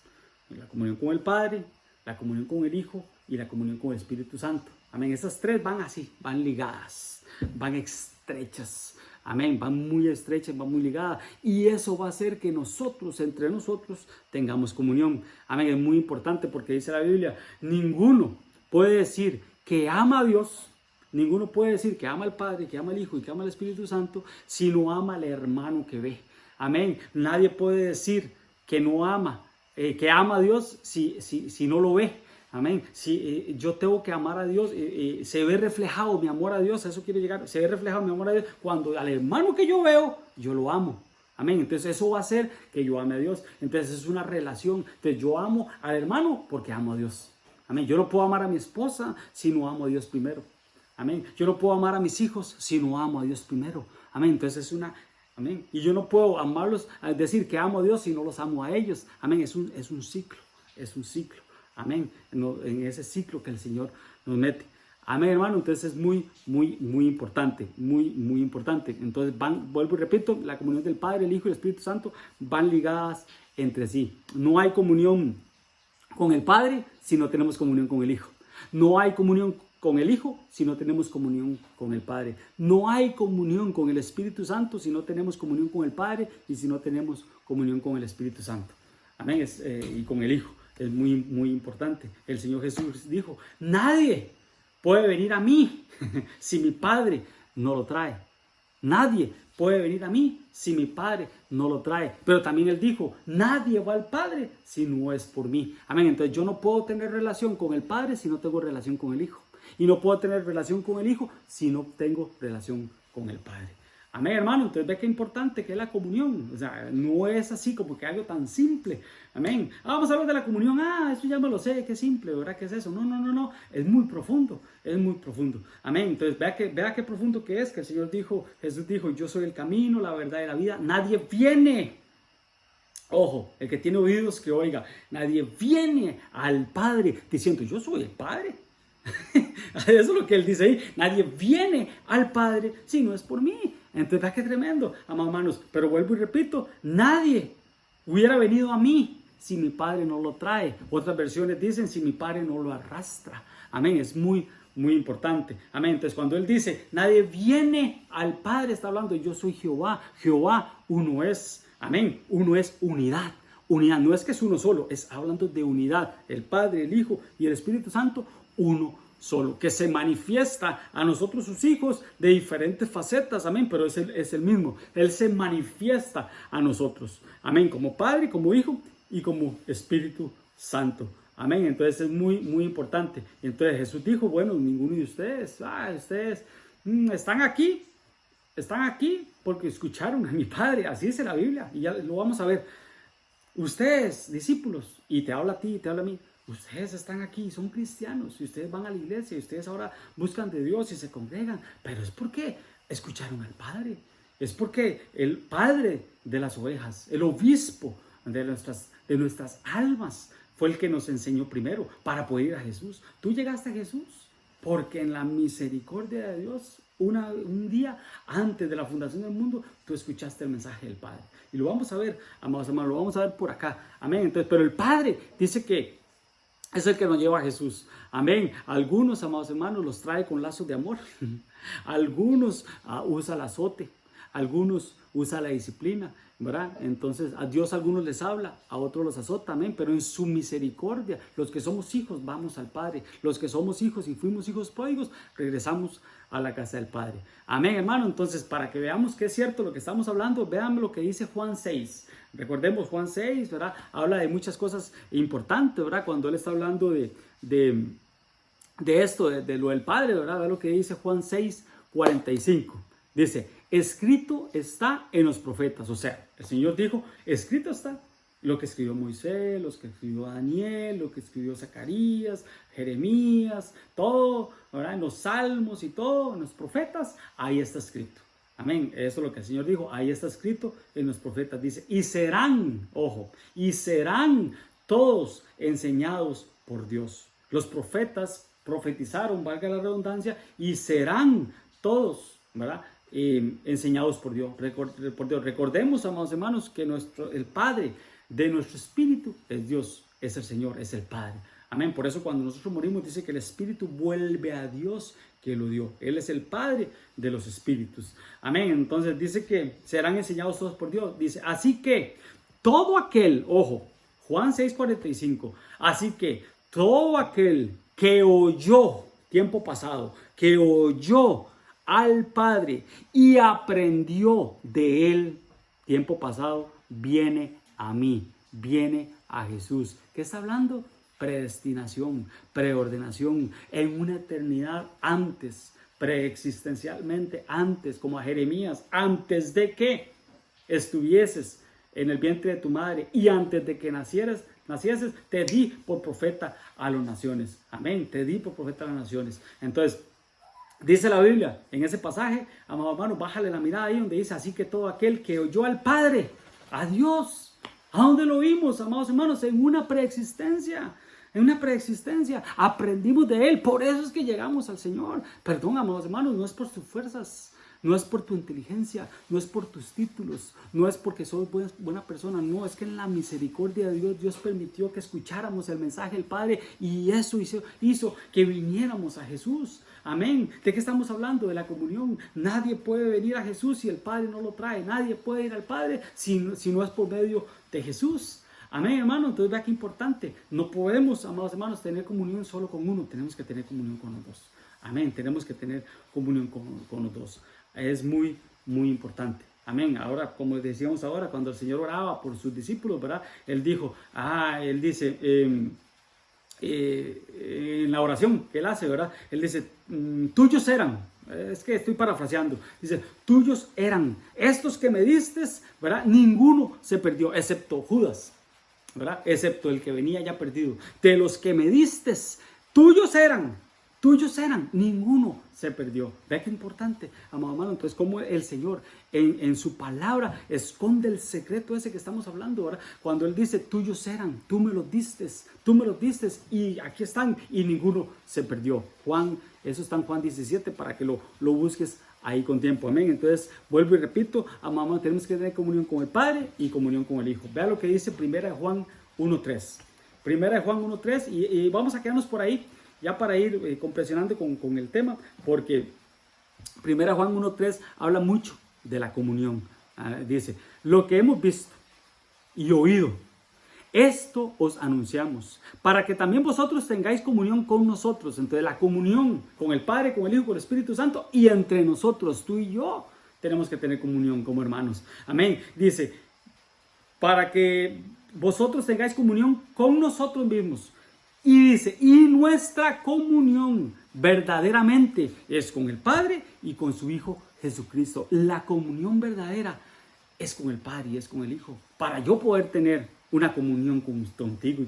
La comunión con el Padre, la comunión con el Hijo y la comunión con el Espíritu Santo. Amén. Esas 3 van así, van ligadas, van estrechas. Amén. Van muy estrechas, van muy ligadas. Y eso va a hacer que nosotros, entre nosotros, tengamos comunión. Amén. Es muy importante porque dice la Biblia, ninguno puede decir que ama a Dios. Ninguno puede decir que ama al Padre, que ama al Hijo y que ama al Espíritu Santo si no ama al hermano que ve. Amén. Nadie puede decir que no ama, que ama a Dios si no lo ve. Amén. Si yo tengo que amar a Dios, se ve reflejado mi amor a Dios, a eso quiero llegar, se ve reflejado mi amor a Dios cuando al hermano que yo veo, yo lo amo. Amén. Entonces eso va a hacer que yo ame a Dios. Entonces es una relación. Entonces yo amo al hermano porque amo a Dios. Amén. Yo no puedo amar a mi esposa si no amo a Dios primero. Amén. Yo no puedo amar a mis hijos si no amo a Dios primero. Amén. Entonces es una... Amén. Y yo no puedo amarlos, decir que amo a Dios si no los amo a ellos. Amén. Es un ciclo. Es un ciclo. Amén. En ese ciclo que el Señor nos mete. Amén, hermano. Entonces es muy, muy, muy importante. Muy, muy importante. Entonces vuelvo y repito, la comunión del Padre, el Hijo y el Espíritu Santo van ligadas entre sí. No hay comunión con el Padre si no tenemos comunión con el Hijo. No hay comunión con el Hijo si no tenemos comunión con el Padre. No hay comunión con el Espíritu Santo si no tenemos comunión con el Padre y si no tenemos comunión con el Espíritu Santo. Amén. Y con el Hijo. Es muy, muy importante. El Señor Jesús dijo, nadie puede venir a mí si mi Padre no lo trae. Nadie puede venir a mí si mi Padre no lo trae. Pero también Él dijo, nadie va al Padre si no es por mí. Amén. Entonces yo no puedo tener relación con el Padre si no tengo relación con el Hijo. Y no puedo tener relación con el Hijo si no tengo relación con el Padre. Amén, hermano. Entonces ve qué importante que es la comunión. O sea, no es así como que algo tan simple. Amén. Vamos a hablar de la comunión. Eso ya me lo sé, qué simple, ¿verdad? ¿Qué es eso? No. Es muy profundo. Es muy profundo. Amén. Entonces vea qué profundo que es. Que el Señor dijo, Jesús dijo, yo soy el camino, la verdad y la vida. Nadie viene. Ojo, el que tiene oídos que oiga. Nadie viene al Padre diciendo, yo soy el Padre. Eso es lo que Él dice ahí. Nadie viene al Padre si no es por mí. Entonces, ¿verdad qué tremendo, amados hermanos? Pero vuelvo y repito, nadie hubiera venido a mí si mi Padre no lo trae. Otras versiones dicen, si mi Padre no lo arrastra. Amén, es muy, muy importante. Amén, entonces cuando Él dice, nadie viene al Padre, está hablando, yo soy Jehová. Jehová, uno es. Amén, uno es unidad. Unidad, no es que es uno solo, es hablando de unidad. El Padre, el Hijo y el Espíritu Santo, uno solo, que se manifiesta a nosotros sus hijos de diferentes facetas, amén, pero es el mismo. Él se manifiesta a nosotros, amén, como Padre, como Hijo y como Espíritu Santo, amén. Entonces es muy, muy importante. Entonces Jesús dijo, bueno, ninguno de ustedes, están aquí porque escucharon a mi Padre, así dice la Biblia, y ya lo vamos a ver. ustedes, discípulos, y te habla a ti, y te habla a mí, ustedes están aquí, son cristianos, y ustedes van a la iglesia, y ustedes ahora buscan de Dios y se congregan, pero es porque escucharon al Padre, es porque el Padre de las ovejas, el obispo de nuestras almas, fue el que nos enseñó primero para poder ir a Jesús. Tú llegaste a Jesús porque en la misericordia de Dios, un día antes de la fundación del mundo, tú escuchaste el mensaje del Padre. Y lo vamos a ver, amados hermanos, lo vamos a ver por acá. Amén. Entonces, pero el Padre dice que es el que nos lleva a Jesús. Amén. Algunos, amados hermanos, los trae con lazos de amor. Algunos usa el azote. Algunos usa la disciplina, ¿verdad? Entonces a Dios a algunos les habla, a otros los azota, amén, pero en su misericordia, los que somos hijos vamos al Padre, los que somos hijos y fuimos hijos pródigos, regresamos a la casa del Padre. Amén, hermano. Entonces, para que veamos que es cierto lo que estamos hablando, vean lo que dice Juan 6. Recordemos Juan 6, ¿verdad? Habla de muchas cosas importantes, ¿verdad? Cuando él está hablando de esto, de lo del Padre, ¿verdad? Vean lo que dice Juan 6, 45. Dice, escrito está en los profetas. O sea, el Señor dijo, escrito está lo que escribió Moisés, lo que escribió Daniel, lo que escribió Zacarías, Jeremías, todo, ¿verdad? En los salmos y todo, en los profetas, ahí está escrito. Amén. Eso es lo que el Señor dijo, ahí está escrito en los profetas. Dice, y serán, ojo, y serán todos enseñados por Dios. Los profetas profetizaron, valga la redundancia, y serán todos, ¿verdad? Enseñados por Dios. Recordemos, amados hermanos, que el Padre de nuestro espíritu es Dios, es el Señor, es el Padre. Amén. Por eso cuando nosotros morimos dice que el espíritu vuelve a Dios que lo dio. Él es el Padre de los espíritus. Amén. Entonces dice que serán enseñados todos por Dios. Dice, así que todo aquel, ojo, Juan 6:45, así que todo aquel que oyó, tiempo pasado, que oyó al Padre y aprendió de él, tiempo pasado, viene a mí, viene a Jesús. ¿Qué está hablando? Predestinación, preordenación, en una eternidad antes, preexistencialmente antes, como a Jeremías, antes de que estuvieses en el vientre de tu madre y antes de que nacieses, te di por profeta a las naciones. Amén, te di por profeta a las naciones. Entonces, dice la Biblia en ese pasaje, amado hermano, bájale la mirada ahí donde dice, así que todo aquel que oyó al Padre, a Dios, ¿a dónde lo vimos, amados hermanos? En una preexistencia. En una preexistencia, aprendimos de Él, por eso es que llegamos al Señor. Perdón, amados hermanos, no es por tus fuerzas, no es por tu inteligencia, no es por tus títulos, no es porque soy buena persona, no, es que en la misericordia de Dios, Dios permitió que escucháramos el mensaje del Padre y eso hizo que viniéramos a Jesús. Amén. ¿De qué estamos hablando? De la comunión. Nadie puede venir a Jesús si el Padre no lo trae. Nadie puede ir al Padre si no es por medio de Jesús. Amén, hermano. Entonces vea qué importante. No podemos, amados hermanos, tener comunión solo con uno. Tenemos que tener comunión con los dos. Amén. Tenemos que tener comunión con los dos. Es muy, muy importante. Amén. Ahora, como decíamos ahora, cuando el Señor oraba por sus discípulos, ¿verdad? Él dice, en la oración que él hace, ¿verdad? Él dice, tuyos eran, es que estoy parafraseando, dice, tuyos eran, estos que me diste, ¿verdad? Ninguno se perdió, excepto Judas, ¿verdad? Excepto el que venía ya perdido. De los que me diste, tuyos eran, ninguno se perdió. Vea qué importante, amado hermano. Entonces, como el Señor en su palabra esconde el secreto ese que estamos hablando, ¿verdad? Cuando Él dice, tuyos eran, tú me los diste, y aquí están, y ninguno se perdió. Eso está en Juan 17, para que lo busques ahí con tiempo. Amén. Entonces, vuelvo y repito, amado hermano, tenemos que tener comunión con el Padre y comunión con el Hijo. Vea lo que dice 1 Juan 1:3. 1 Juan 1:3, y vamos a quedarnos por ahí, ya para ir compresionando con el tema, porque 1 Juan 1:3 habla mucho de la comunión. Dice, lo que hemos visto y oído, esto os anunciamos, para que también vosotros tengáis comunión con nosotros. Entonces la comunión con el Padre, con el Hijo, con el Espíritu Santo, y entre nosotros, tú y yo, tenemos que tener comunión como hermanos. Amén. Dice, para que vosotros tengáis comunión con nosotros mismos. Y dice, y nuestra comunión verdaderamente es con el Padre y con su Hijo Jesucristo. La comunión verdadera es con el Padre y es con el Hijo. Para yo poder tener una comunión contigo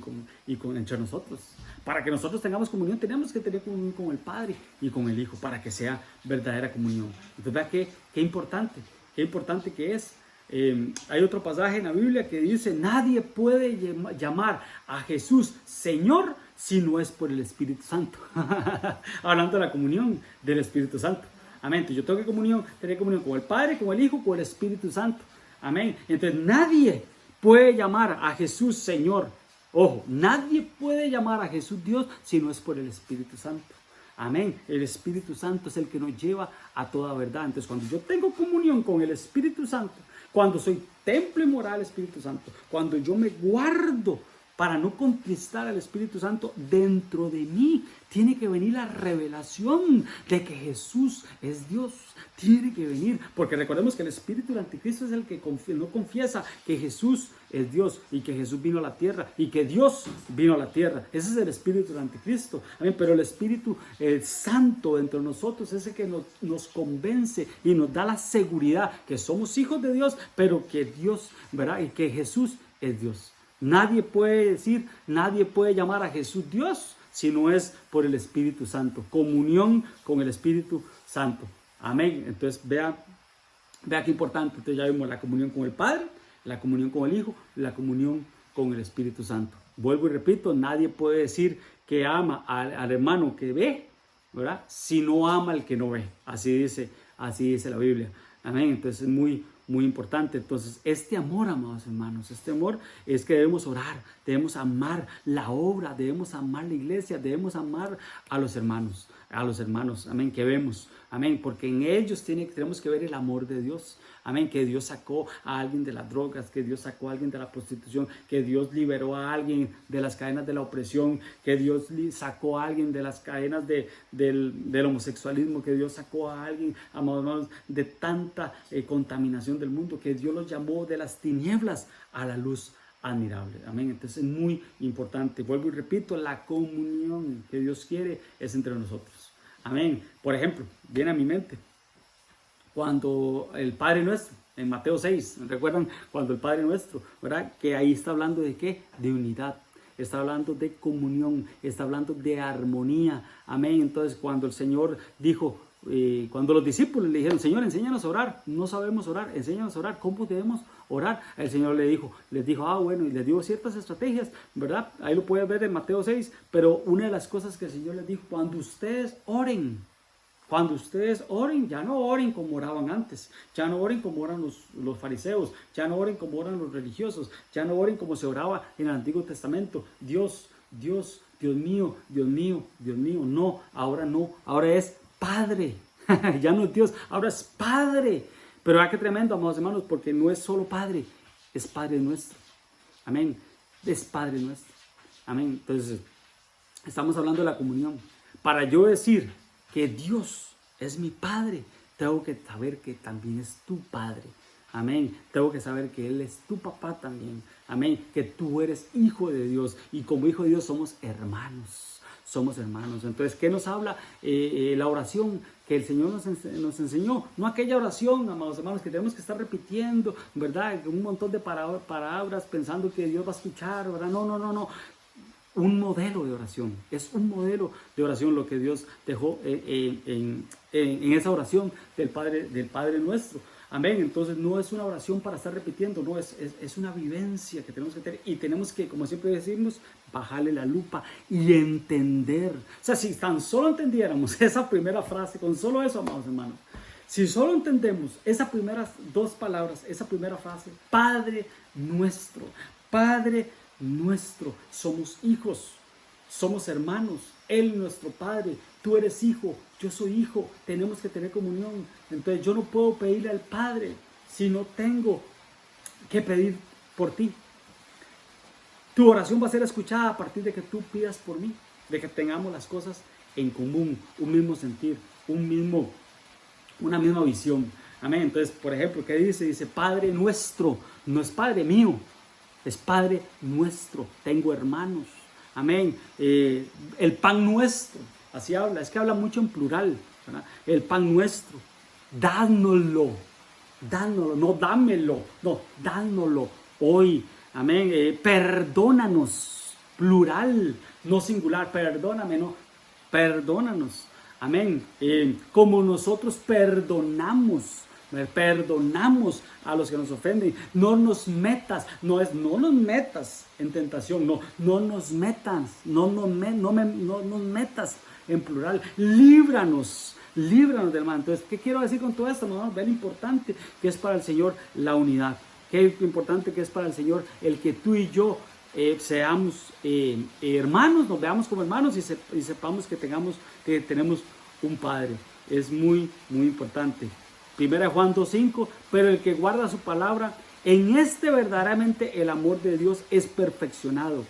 entre nosotros. Para que nosotros tengamos comunión, tenemos que tener comunión con el Padre y con el Hijo, para que sea verdadera comunión. Entonces, vea qué importante que es. Hay otro pasaje en la Biblia que dice: nadie puede llamar a Jesús Señor si no es por el Espíritu Santo. Hablando de la comunión del Espíritu Santo. Amén. Entonces, yo tengo que tener comunión con el Padre, con el Hijo, con el Espíritu Santo. Amén. Entonces, nadie puede llamar a Jesús Señor. Ojo, nadie puede llamar a Jesús Dios si no es por el Espíritu Santo. Amén. El Espíritu Santo es el que nos lleva a toda verdad. Entonces, cuando yo tengo comunión con el Espíritu Santo, cuando soy templo y morada del Espíritu Santo, cuando yo me guardo para no contristar al Espíritu Santo, dentro de mí tiene que venir la revelación de que Jesús es Dios. Tiene que venir, porque recordemos que el espíritu del anticristo es el que no confiesa que Jesús es Dios y que Jesús vino a la tierra y que Dios vino a la tierra. Ese es el espíritu del anticristo. Amén. Pero el Espíritu Santo dentro de nosotros es el que nos convence y nos da la seguridad que somos hijos de Dios, pero que Dios, ¿verdad? Y que Jesús es Dios. Nadie puede llamar a Jesús Dios si no es por el Espíritu Santo. Comunión con el Espíritu Santo. Amén. Entonces, vea qué importante. Entonces, ya vimos la comunión con el Padre, la comunión con el Hijo, la comunión con el Espíritu Santo. Vuelvo y repito, nadie puede decir que ama al hermano que ve, ¿verdad? Si no ama al que no ve. Así dice la Biblia. Amén. Entonces, es muy importante. Entonces, este amor, amados hermanos, este amor es que debemos orar, debemos amar la obra, debemos amar la iglesia, debemos amar a los hermanos, amén, que vemos, amén, porque en ellos tenemos que ver el amor de Dios, amén, que Dios sacó a alguien de las drogas, que Dios sacó a alguien de la prostitución, que Dios liberó a alguien de las cadenas de la opresión, que Dios sacó a alguien de las cadenas del homosexualismo, que Dios sacó a alguien, amados hermanos, de tanta contaminación del mundo, que Dios los llamó de las tinieblas a la luz admirable. Amén. Entonces es muy importante. Vuelvo y repito, la comunión que Dios quiere es entre nosotros. Amén. Por ejemplo, viene a mi mente cuando el Padre Nuestro, en Mateo 6, ¿recuerdan? Cuando el Padre Nuestro, ¿verdad? Que ahí está hablando de ¿qué? De unidad. Está hablando de comunión, está hablando de armonía. Amén. Entonces, cuando el Señor dijo, cuando los discípulos le dijeron: Señor, enséñanos a orar, no sabemos orar, enséñanos a orar, ¿cómo debemos orar? El Señor les dijo, bueno, y les dio ciertas estrategias, ¿verdad? Ahí lo puedes ver en Mateo 6, pero una de las cosas que el Señor les dijo: cuando ustedes oren, ya no oren como oraban antes, ya no oren como oran los fariseos, ya no oren como oran los religiosos, ya no oren como se oraba en el Antiguo Testamento. Dios mío, no, ahora es Padre. Ya no es Dios, ahora es Padre. Pero qué tremendo, amados hermanos, porque no es solo Padre, es Padre nuestro. Amén. Es Padre nuestro. Amén. Entonces, estamos hablando de la comunión. Para yo decir que Dios es mi Padre, tengo que saber que también es tu Padre. Amén. Tengo que saber que Él es tu papá también. Amén. Que tú eres hijo de Dios. Y como hijo de Dios somos hermanos. Entonces, ¿qué nos habla la oración que el Señor nos enseñó? No aquella oración, amados hermanos, que tenemos que estar repitiendo, ¿verdad? Un montón de palabras pensando que Dios va a escuchar, ¿verdad? No. Un modelo de oración. Es un modelo de oración lo que Dios dejó en esa oración del Padre Nuestro. Amén. Entonces no es una oración para estar repitiendo, no, es una vivencia que tenemos que tener y tenemos que, como siempre decimos, bajarle la lupa y entender. O sea, si tan solo entendiéramos esa primera frase, con solo eso, amados hermanos, si solo entendemos esas primeras dos palabras, esa primera frase: Padre nuestro, somos hijos, somos hermanos, Él nuestro Padre, tú eres hijo, yo soy hijo, tenemos que tener comunión. Entonces yo no puedo pedirle al Padre si no tengo que pedir por ti. Tu oración va a ser escuchada a partir de que tú pidas por mí, de que tengamos las cosas en común, un mismo sentir, una misma visión. Amén. Entonces, por ejemplo, ¿qué dice? Dice Padre nuestro, no es Padre mío, es Padre nuestro. Tengo hermanos. Amén. El pan nuestro, así habla, es que habla mucho en plural, ¿verdad? El pan nuestro, dánoslo, no dámelo, no, dánoslo hoy. Amén. Perdónanos, plural, no singular. Perdóname, no. Perdónanos. Amén. Como nosotros perdonamos a los que nos ofenden. No nos metas en tentación, no nos metas en plural. Líbranos del mal. Entonces, ¿qué quiero decir con todo esto? No, ver lo importante que es para el Señor la unidad. Qué importante que es para el Señor el que tú y yo seamos hermanos, nos veamos como hermanos y sepamos que tenemos un Padre. Es muy, muy importante. 1 Juan 2:5, pero el que guarda su palabra, en este verdaderamente el amor de Dios es perfeccionado.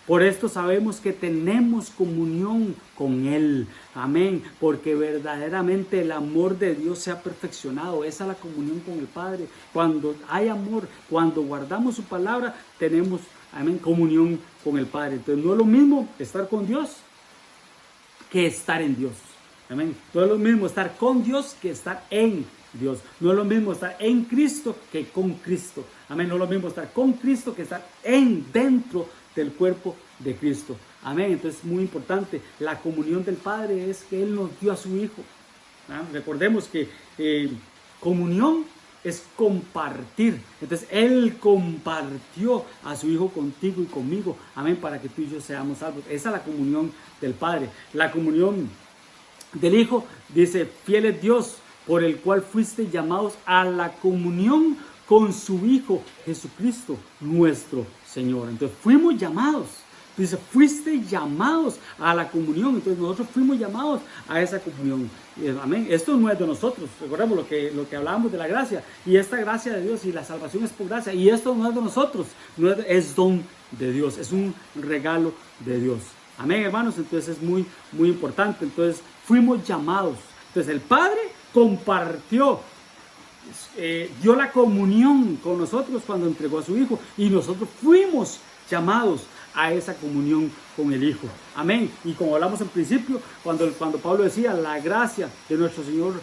Por esto sabemos que tenemos comunión con Él. Amén. Porque verdaderamente el amor de Dios se ha perfeccionado. Esa es la comunión con el Padre. Cuando hay amor, cuando guardamos su palabra, tenemos, amén, comunión con el Padre. Entonces no es lo mismo estar con Dios que estar en Dios. Amén. No es lo mismo estar con Dios que estar en Dios. No es lo mismo estar en Cristo que con Cristo. Amén. No es lo mismo estar con Cristo que estar dentro del cuerpo de Cristo. Amén. Entonces, muy importante, la comunión del Padre es que Él nos dio a su Hijo. Recordemos que comunión es compartir. Entonces, Él compartió a su Hijo contigo y conmigo. Amén. Para que tú y yo seamos salvos. Esa es la comunión del Padre. La comunión del Hijo dice: fiel es Dios, por el cual fuiste llamados a la comunión con su Hijo Jesucristo, nuestro Señor. Entonces fuimos llamados, dice, fuiste llamados a la comunión. Entonces nosotros fuimos llamados a esa comunión. Amén. Esto no es de nosotros. Recordemos lo que hablábamos de la gracia. Y esta gracia de Dios y la salvación es por gracia. Y esto no es de nosotros, es don de Dios, es un regalo de Dios. Amén, hermanos. Entonces es muy, muy importante. Entonces fuimos llamados. Entonces el Padre compartió, dio la comunión con nosotros cuando entregó a su Hijo, y nosotros fuimos llamados a esa comunión con el Hijo. Amén. Y como hablamos en principio, cuando Pablo decía la gracia de nuestro Señor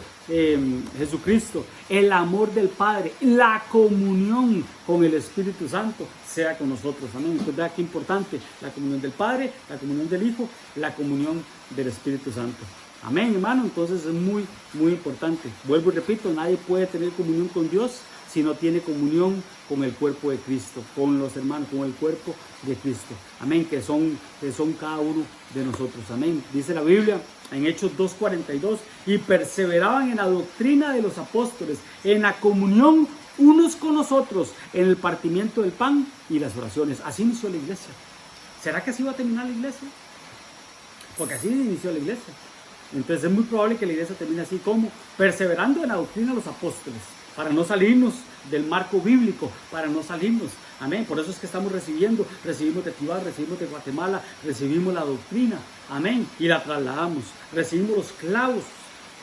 Jesucristo, el amor del Padre, la comunión con el Espíritu Santo sea con nosotros. Amén. Entonces vea qué importante, la comunión del Padre, la comunión del Hijo, la comunión del Espíritu Santo. Amén, hermano. Entonces es muy, muy importante. Vuelvo y repito, nadie puede tener comunión con Dios si no tiene comunión con el cuerpo de Cristo, con los hermanos, con el cuerpo de Cristo. Amén, que son cada uno de nosotros. Amén. Dice la Biblia en Hechos 2:42, y perseveraban en la doctrina de los apóstoles, en la comunión unos con nosotros, en el partimiento del pan y las oraciones. Así inició la iglesia. ¿Será que así va a terminar la iglesia? Porque así inició la iglesia. Entonces es muy probable que la iglesia termine así, como perseverando en la doctrina de los apóstoles, para no salirnos del marco bíblico, para no salirnos. Amén. Por eso es que recibimos de Tibás, recibimos de Guatemala, recibimos la doctrina. Amén. Y la trasladamos. Recibimos los clavos,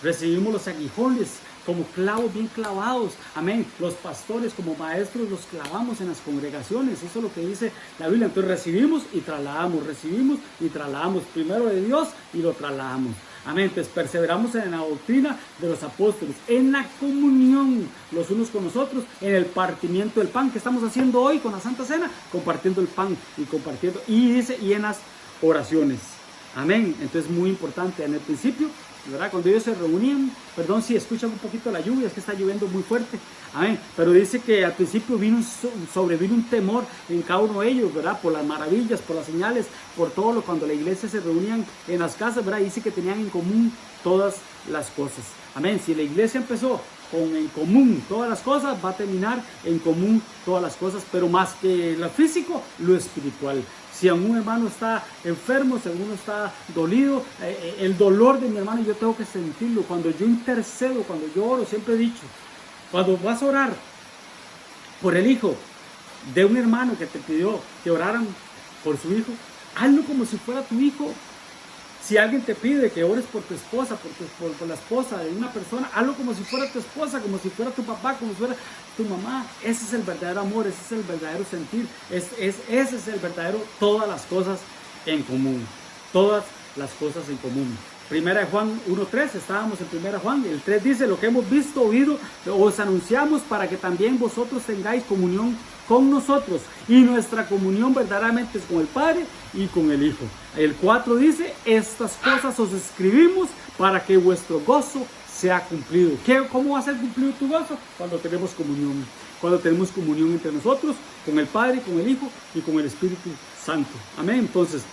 recibimos los aguijones como clavos bien clavados. Amén. Los pastores como maestros los clavamos en las congregaciones. Eso es lo que dice la Biblia. Entonces recibimos y trasladamos, primero de Dios y lo trasladamos. Amén. Entonces perseveramos en la doctrina de los apóstoles, en la comunión los unos con los otros, en el partimiento del pan que estamos haciendo hoy con la Santa Cena, compartiendo el pan y en las oraciones. Amén. Entonces muy importante en el principio, ¿verdad? Cuando ellos se reunían, perdón si escuchan un poquito la lluvia, es que está lloviendo muy fuerte. Amén. Pero dice que al principio sobrevino un temor en cada uno de ellos, ¿verdad? Por las maravillas, por las señales, por todo lo cuando la iglesia se reunían en las casas, ¿verdad? Dice que tenían en común todas las cosas. Amén. Si la iglesia empezó con en común todas las cosas, va a terminar en común todas las cosas, pero más que lo físico, lo espiritual. Si algún hermano está enfermo, si alguno está dolido, el dolor de mi hermano yo tengo que sentirlo. Cuando yo intercedo, cuando yo oro, siempre he dicho, cuando vas a orar por el hijo de un hermano que te pidió que oraran por su hijo, hazlo como si fuera tu hijo. Si alguien te pide que ores por tu esposa, por la esposa de una persona, hazlo como si fuera tu esposa, como si fuera tu papá, como si fuera tu mamá. Ese es el verdadero amor, ese es el verdadero sentir, ese es el verdadero, todas las cosas en común. Todas las cosas en común. Primera de Juan 1:3, estábamos en Primera de Juan, el 3 dice, lo que hemos visto, oído, os anunciamos para que también vosotros tengáis comunión con nosotros y nuestra comunión verdaderamente es con el Padre y con el Hijo. El 4 dice, estas cosas os escribimos para que vuestro gozo sea cumplido. ¿Cómo va a ser cumplido tu gozo? Cuando tenemos comunión. Cuando tenemos comunión entre nosotros, con el Padre, con el Hijo y con el Espíritu Santo. Amén. Entonces,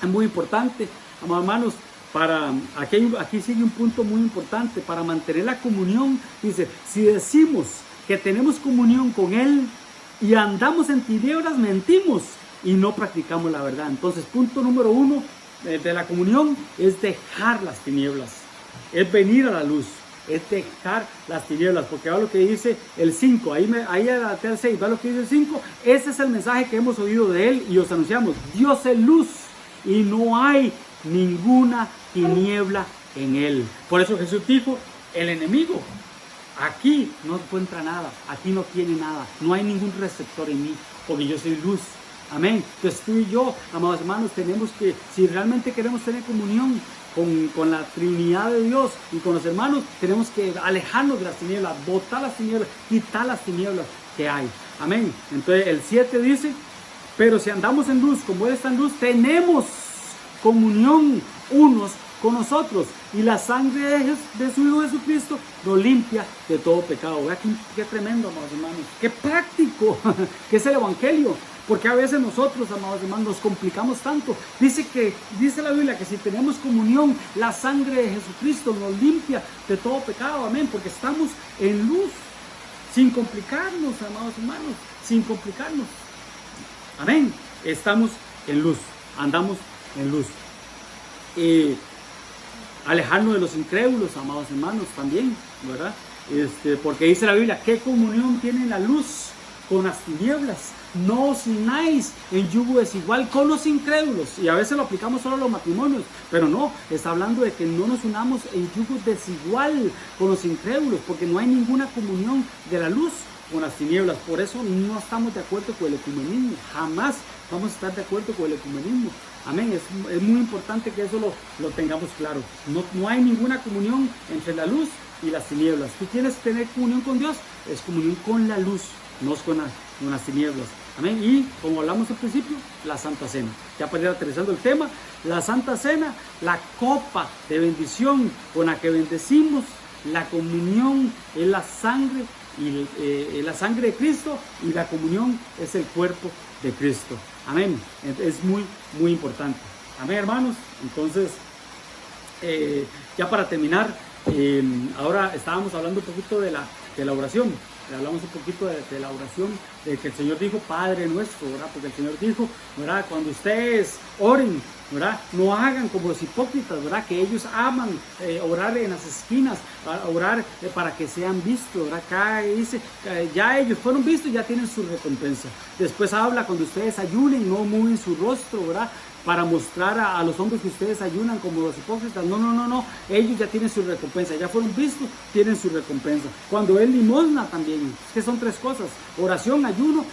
es muy importante, amados hermanos, aquí sigue un punto muy importante para mantener la comunión. Dice, si decimos que tenemos comunión con Él y andamos en tinieblas, mentimos y no practicamos la verdad. Entonces, punto número 1 de la comunión es dejar las tinieblas, es venir a la luz, es dejar las tinieblas, porque va lo que dice el 5, ahí adelante al 6, va lo que dice el 5, ese es el mensaje que hemos oído de Él y os anunciamos, Dios es luz y no hay ninguna tiniebla en Él. Por eso Jesús dijo, el enemigo aquí no encuentra nada, aquí no tiene nada, no hay ningún receptor en mí, porque yo soy luz. Amén. Entonces tú y yo, amados hermanos, tenemos que, si realmente queremos tener comunión con la Trinidad de Dios y con los hermanos, tenemos que alejarnos de las tinieblas, botar las tinieblas, quitar las tinieblas que hay. Amén. Entonces el 7 dice, pero si andamos en luz, como Él está en luz, tenemos comunión unos con nosotros y la sangre de su Hijo Jesucristo nos limpia de todo pecado. Vea qué tremendo, amados hermanos, qué práctico que es el Evangelio, porque a veces nosotros, amados hermanos, nos complicamos tanto. Dice la Biblia que si tenemos comunión, la sangre de Jesucristo nos limpia de todo pecado, amén, porque estamos en luz, sin complicarnos, amados hermanos, sin complicarnos, amén, estamos en luz, andamos en luz. Alejarnos de los incrédulos, amados hermanos, también, ¿verdad? Porque dice la Biblia, ¿qué comunión tiene la luz con las tinieblas? No os unáis en yugo desigual con los incrédulos. Y a veces lo aplicamos solo a los matrimonios, pero no, está hablando de que no nos unamos en yugo desigual con los incrédulos, porque no hay ninguna comunión de la luz con las tinieblas. Por eso no estamos de acuerdo con el ecumenismo, jamás vamos a estar de acuerdo con el ecumenismo. Amén, es muy importante que eso lo tengamos claro. No hay ninguna comunión entre la luz y las tinieblas. Tú tienes que tener comunión con Dios, es comunión con la luz, no es con las tinieblas. Amén, y como hablamos al principio, la Santa Cena. Ya para ir aterrizando el tema, la Santa Cena, la copa de bendición con la que bendecimos, la comunión es la sangre, y la sangre de Cristo, y la comunión es el cuerpo de Cristo. Amén. Es muy, muy importante. Amén, hermanos. Entonces, ya para terminar, ahora estábamos hablando un poquito de la oración. Hablamos un poquito de la oración, de que el Señor dijo, Padre nuestro, ¿verdad? Porque el Señor dijo, ¿verdad? Cuando ustedes oren, ¿verdad? No hagan como los hipócritas, ¿verdad? Que ellos aman orar en las esquinas, orar para que sean vistos, ¿verdad? Acá dice, ya ellos fueron vistos, ya tienen su recompensa. Después habla, cuando ustedes ayunen, no mueven su rostro, ¿verdad? Para mostrar a los hombres que ustedes ayunan como los hipócritas. No. Ellos ya tienen su recompensa. Ya fueron vistos, tienen su recompensa. Cuando es limosna también. Es que son tres cosas. Oración, ayuno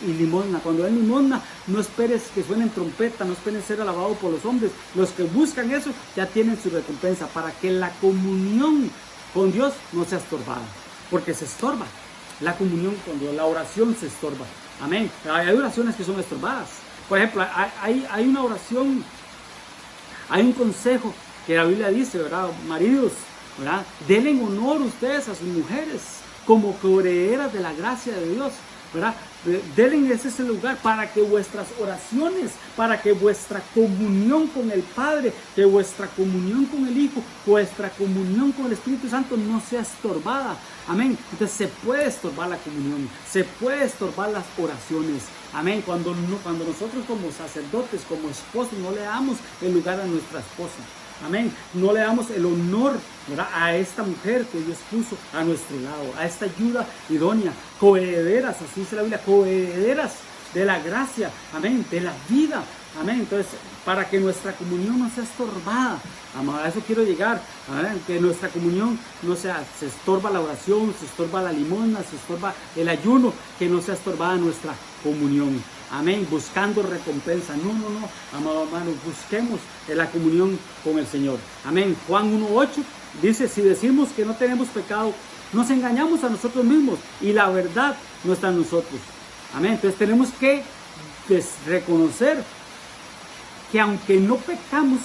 y limosna. Cuando es limosna, no esperes que suenen trompeta, no esperes ser alabado por los hombres. Los que buscan eso ya tienen su recompensa. Para que la comunión con Dios no sea estorbada. Porque se estorba. La comunión cuando la oración se estorba. Amén. Hay oraciones que son estorbadas. Por ejemplo, hay una oración, hay un consejo que la Biblia dice, ¿verdad? Maridos, ¿verdad? Denle honor ustedes a sus mujeres como coherederas de la gracia de Dios, ¿verdad? Denle ese lugar para que vuestras oraciones, para que vuestra comunión con el Padre, que vuestra comunión con el Hijo, vuestra comunión con el Espíritu Santo no sea estorbada. Amén. Entonces se puede estorbar la comunión, se puede estorbar las oraciones. Amén. Cuando nosotros como sacerdotes, como esposos, no le damos el lugar a nuestra esposa. Amén. No le damos el honor, ¿verdad? A esta mujer que Dios puso a nuestro lado, a esta ayuda idónea, coherederas, así dice la Biblia, coherederas de la gracia, amén, de la vida, amén. Entonces, para que nuestra comunión no sea estorbada, amado, a eso quiero llegar, amén, que nuestra comunión no sea, se estorba la oración, se estorba la limosna, se estorba el ayuno, que no sea estorbada nuestra comunión. Amén, buscando recompensa. No, amado hermano, busquemos la comunión con el Señor. Amén. Juan 1:8 dice, si decimos que no tenemos pecado, nos engañamos a nosotros mismos y la verdad no está en nosotros. Amén. Entonces tenemos que reconocer que aunque no pecamos,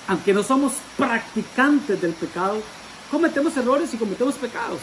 aunque no somos practicantes del pecado, cometemos errores y cometemos pecados,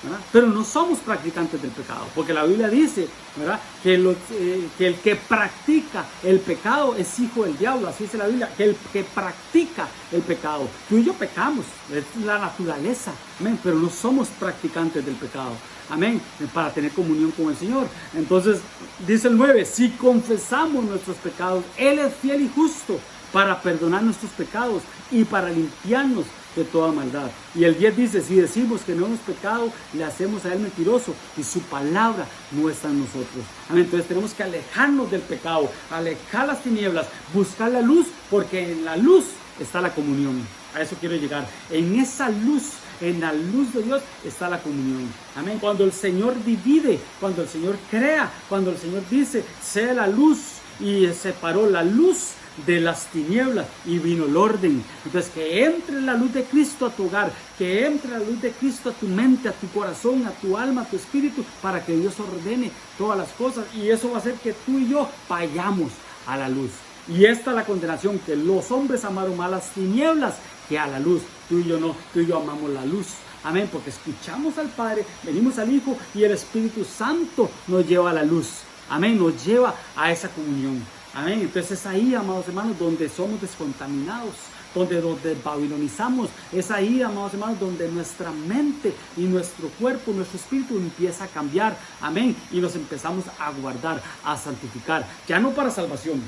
¿verdad? Pero no somos practicantes del pecado, porque la Biblia dice, ¿verdad?, que el que practica el pecado es hijo del diablo. Así dice la Biblia, que el que practica el pecado. Tú y yo pecamos, es la naturaleza, amén, pero no somos practicantes del pecado, amén, para tener comunión con el Señor. Entonces dice el 9, si confesamos nuestros pecados, Él es fiel y justo para perdonar nuestros pecados y para limpiarnos de toda maldad. Y el 10 dice, si decimos que no hemos pecado, le hacemos a Él mentiroso y su palabra no está en nosotros. Amén. Entonces tenemos que alejarnos del pecado, alejar las tinieblas, buscar la luz, porque en la luz está la comunión. A eso quiero llegar. En esa luz, en la luz de Dios está la comunión. Amén. Cuando el Señor divide, cuando el Señor crea, cuando el Señor dice, sea la luz, y separó la luz de las tinieblas y vino el orden. Entonces, que entre la luz de Cristo a tu hogar, que entre la luz de Cristo a tu mente, a tu corazón, a tu alma, a tu espíritu, para que Dios ordene todas las cosas, y eso va a hacer que tú y yo vayamos a la luz. Y esta es la condenación, que los hombres amaron más las tinieblas que a la luz. Tú y yo no, tú y yo amamos la luz. Amén, porque escuchamos al Padre, venimos al Hijo y el Espíritu Santo nos lleva a la luz. Amén, nos lleva a esa comunión. Amén. Entonces es ahí, amados hermanos, donde somos descontaminados, donde nos desbabilonizamos. Es ahí, amados hermanos, donde nuestra mente y nuestro cuerpo, nuestro espíritu empieza a cambiar. Amén. Y nos empezamos a guardar, a santificar. Ya no para salvación.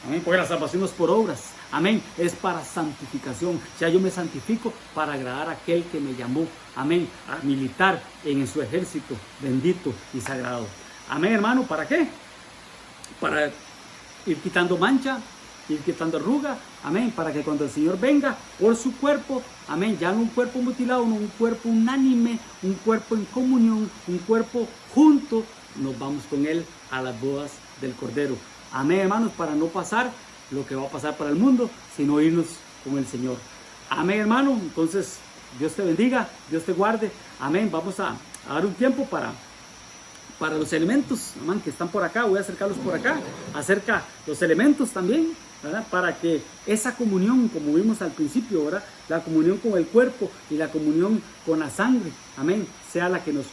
Amén. Porque la salvación no es por obras. Amén. Es para santificación. Ya yo me santifico para agradar a aquel que me llamó. Amén. A militar en su ejército bendito y sagrado. Amén, hermano. ¿Para qué? Para ir quitando mancha, ir quitando arruga, amén, para que cuando el Señor venga por su cuerpo, amén, ya no un cuerpo mutilado, no un cuerpo unánime, un cuerpo en comunión, un cuerpo junto, nos vamos con Él a las bodas del Cordero. Amén, hermanos, para no pasar lo que va a pasar para el mundo, sino irnos con el Señor. Amén, hermano. Entonces, Dios te bendiga, Dios te guarde, amén. Vamos a dar un tiempo para los elementos, amén, que están por acá. Voy a acercarlos por acá, acerca los elementos también, ¿verdad?, para que esa comunión, como vimos al principio, ¿verdad?, la comunión con el cuerpo y la comunión con la sangre, amén, sea la que nos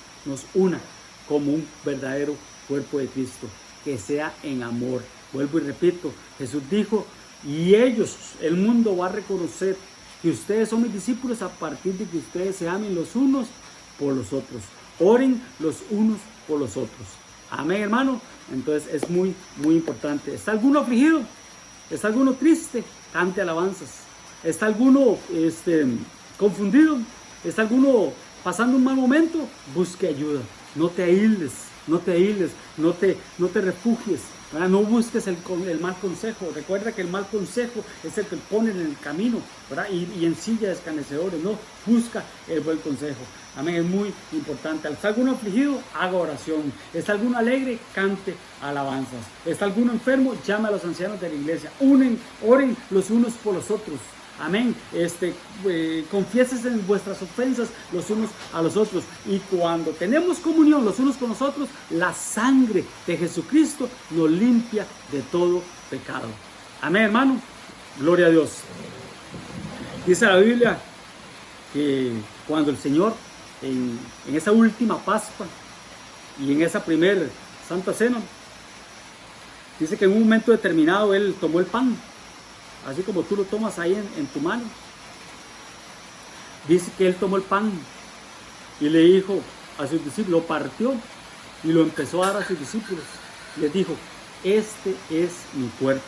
una como un verdadero cuerpo de Cristo, que sea en amor. Vuelvo y repito, Jesús dijo, y ellos, el mundo va a reconocer que ustedes son mis discípulos a partir de que ustedes se amen los unos por los otros. Oren los unos por los otros. Amén, hermano. Entonces es muy, muy importante. ¿Está alguno afligido? ¿Está alguno triste? Cante alabanzas. ¿Está alguno confundido? ¿Está alguno pasando un mal momento? Busque ayuda. No te aísles, no te aísles, no te refugies, ¿verdad? No busques el mal consejo. Recuerda que el mal consejo es el que ponen en el camino, ¿verdad? Y en silla de escarnecedores. No, busca el buen consejo. Amén, es muy importante. ¿Está alguno afligido? Haga oración. ¿Está alguno alegre? Cante alabanzas. ¿Está alguno enfermo? Llame a los ancianos de la iglesia. Oren los unos por los otros. Amén. Confiésense en vuestras ofensas los unos a los otros. Y cuando tenemos comunión los unos con los otros, la sangre de Jesucristo nos limpia de todo pecado. Amén, hermano. Gloria a Dios. Dice la Biblia que cuando el Señor en esa última Pascua y en esa primera Santa Cena, dice que en un momento determinado Él tomó el pan, así como tú lo tomas ahí en tu mano. Dice que Él tomó el pan y le dijo a sus discípulos, lo partió y lo empezó a dar a sus discípulos. Les dijo, este es mi cuerpo,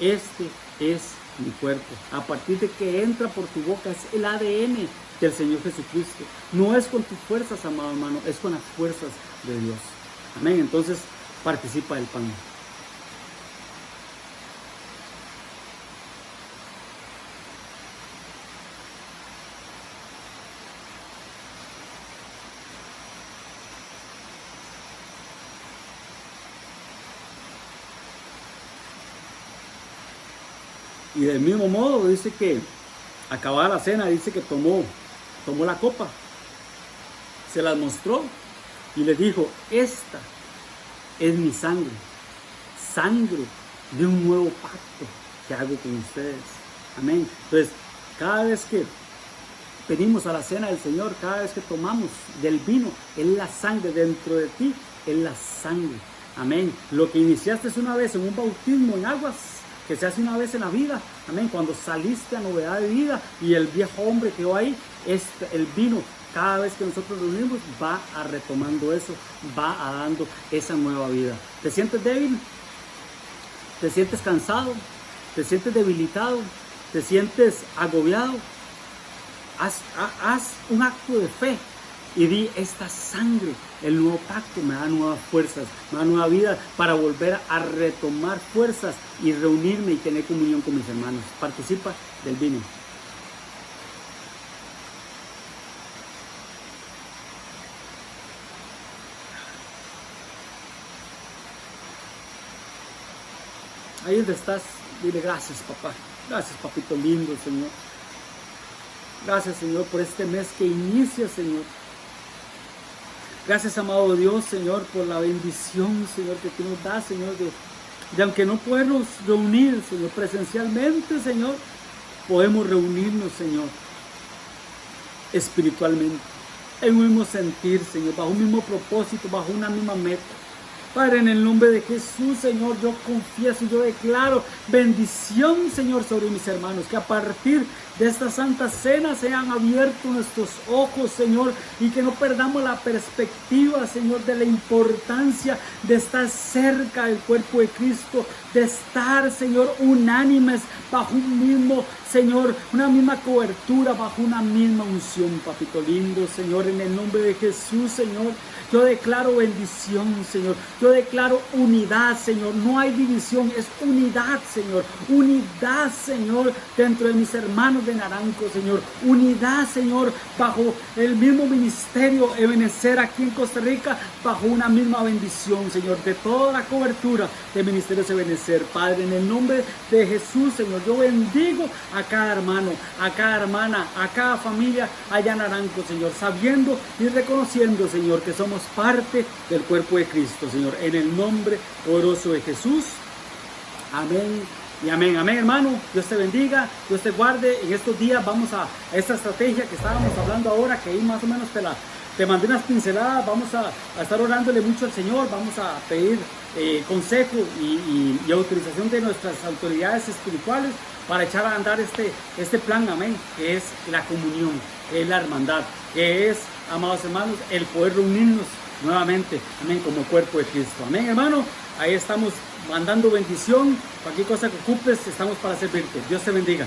este es mi cuerpo. A partir de que entra por tu boca es el ADN del Señor Jesucristo. No es con tus fuerzas, amado hermano, es con las fuerzas de Dios. Amén. Entonces participa del pan. Y del mismo modo dice que acabada la cena, dice que tomó la copa, se las mostró y les dijo, esta es mi sangre, sangre de un nuevo pacto que hago con ustedes. Amén. Entonces, cada vez que venimos a la cena del Señor, cada vez que tomamos del vino, es la sangre dentro de ti, es la sangre. Amén. Lo que iniciaste una vez en un bautismo en aguas, que se hace una vez en la vida. Amén. Cuando saliste a novedad de vida y el viejo hombre quedó ahí, el vino, cada vez que nosotros nos reunimos, va a retomando eso, va a dando esa nueva vida. ¿Te sientes débil? ¿Te sientes cansado? ¿Te sientes debilitado? ¿Te sientes agobiado? Haz un acto de fe y di, esta sangre, el nuevo pacto me da nuevas fuerzas, me da nueva vida para volver a retomar fuerzas y reunirme y tener comunión con mis hermanos. Participa del vino. Ahí donde estás, dile gracias, papá. Gracias, papito lindo, Señor. Gracias, Señor, por este mes que inicia, Señor. Gracias, amado Dios, Señor, por la bendición, Señor, que tú nos das, Señor, de aunque no podemos reunir, Señor, presencialmente, Señor, podemos reunirnos, Señor, espiritualmente, en un mismo sentir, Señor, bajo un mismo propósito, bajo una misma meta. Padre, en el nombre de Jesús, Señor, yo confieso y yo declaro bendición, Señor, sobre mis hermanos, que a partir de esta Santa Cena sean abiertos nuestros ojos, Señor, y que no perdamos la perspectiva, Señor, de la importancia de estar cerca del cuerpo de Cristo, de estar, Señor, unánimes bajo un mismo, Señor, una misma cobertura, bajo una misma unción, papito lindo, Señor, en el nombre de Jesús, Señor. Yo declaro bendición, Señor. Yo declaro unidad, Señor. No hay división, es unidad, Señor. Unidad, Señor, dentro de mis hermanos de Naranco, Señor. Unidad, Señor, bajo el mismo ministerio Ebenecer aquí en Costa Rica, bajo una misma bendición, Señor, de toda la cobertura de Ministerios Ebenecer. Padre, en el nombre de Jesús, Señor, yo bendigo a cada hermano, a cada hermana, a cada familia allá en Naranco, Señor, sabiendo y reconociendo, Señor, que somos parte del cuerpo de Cristo, Señor, en el nombre poderoso de Jesús. Amén y amén. Amén, hermano. Dios te bendiga, Dios te guarde. En estos días vamos a esta estrategia que estábamos hablando ahora, que ahí más o menos te mandé unas pinceladas. Vamos a estar orándole mucho al Señor. Vamos a pedir consejo y autorización de nuestras autoridades espirituales para echar a andar este plan, amén, que es la comunión, que es la hermandad, que es, amados hermanos, el poder reunirnos nuevamente, amén, como cuerpo de Cristo. Amén, hermano. Ahí estamos mandando bendición. Cualquier cosa que ocupes, estamos para servirte. Dios te bendiga.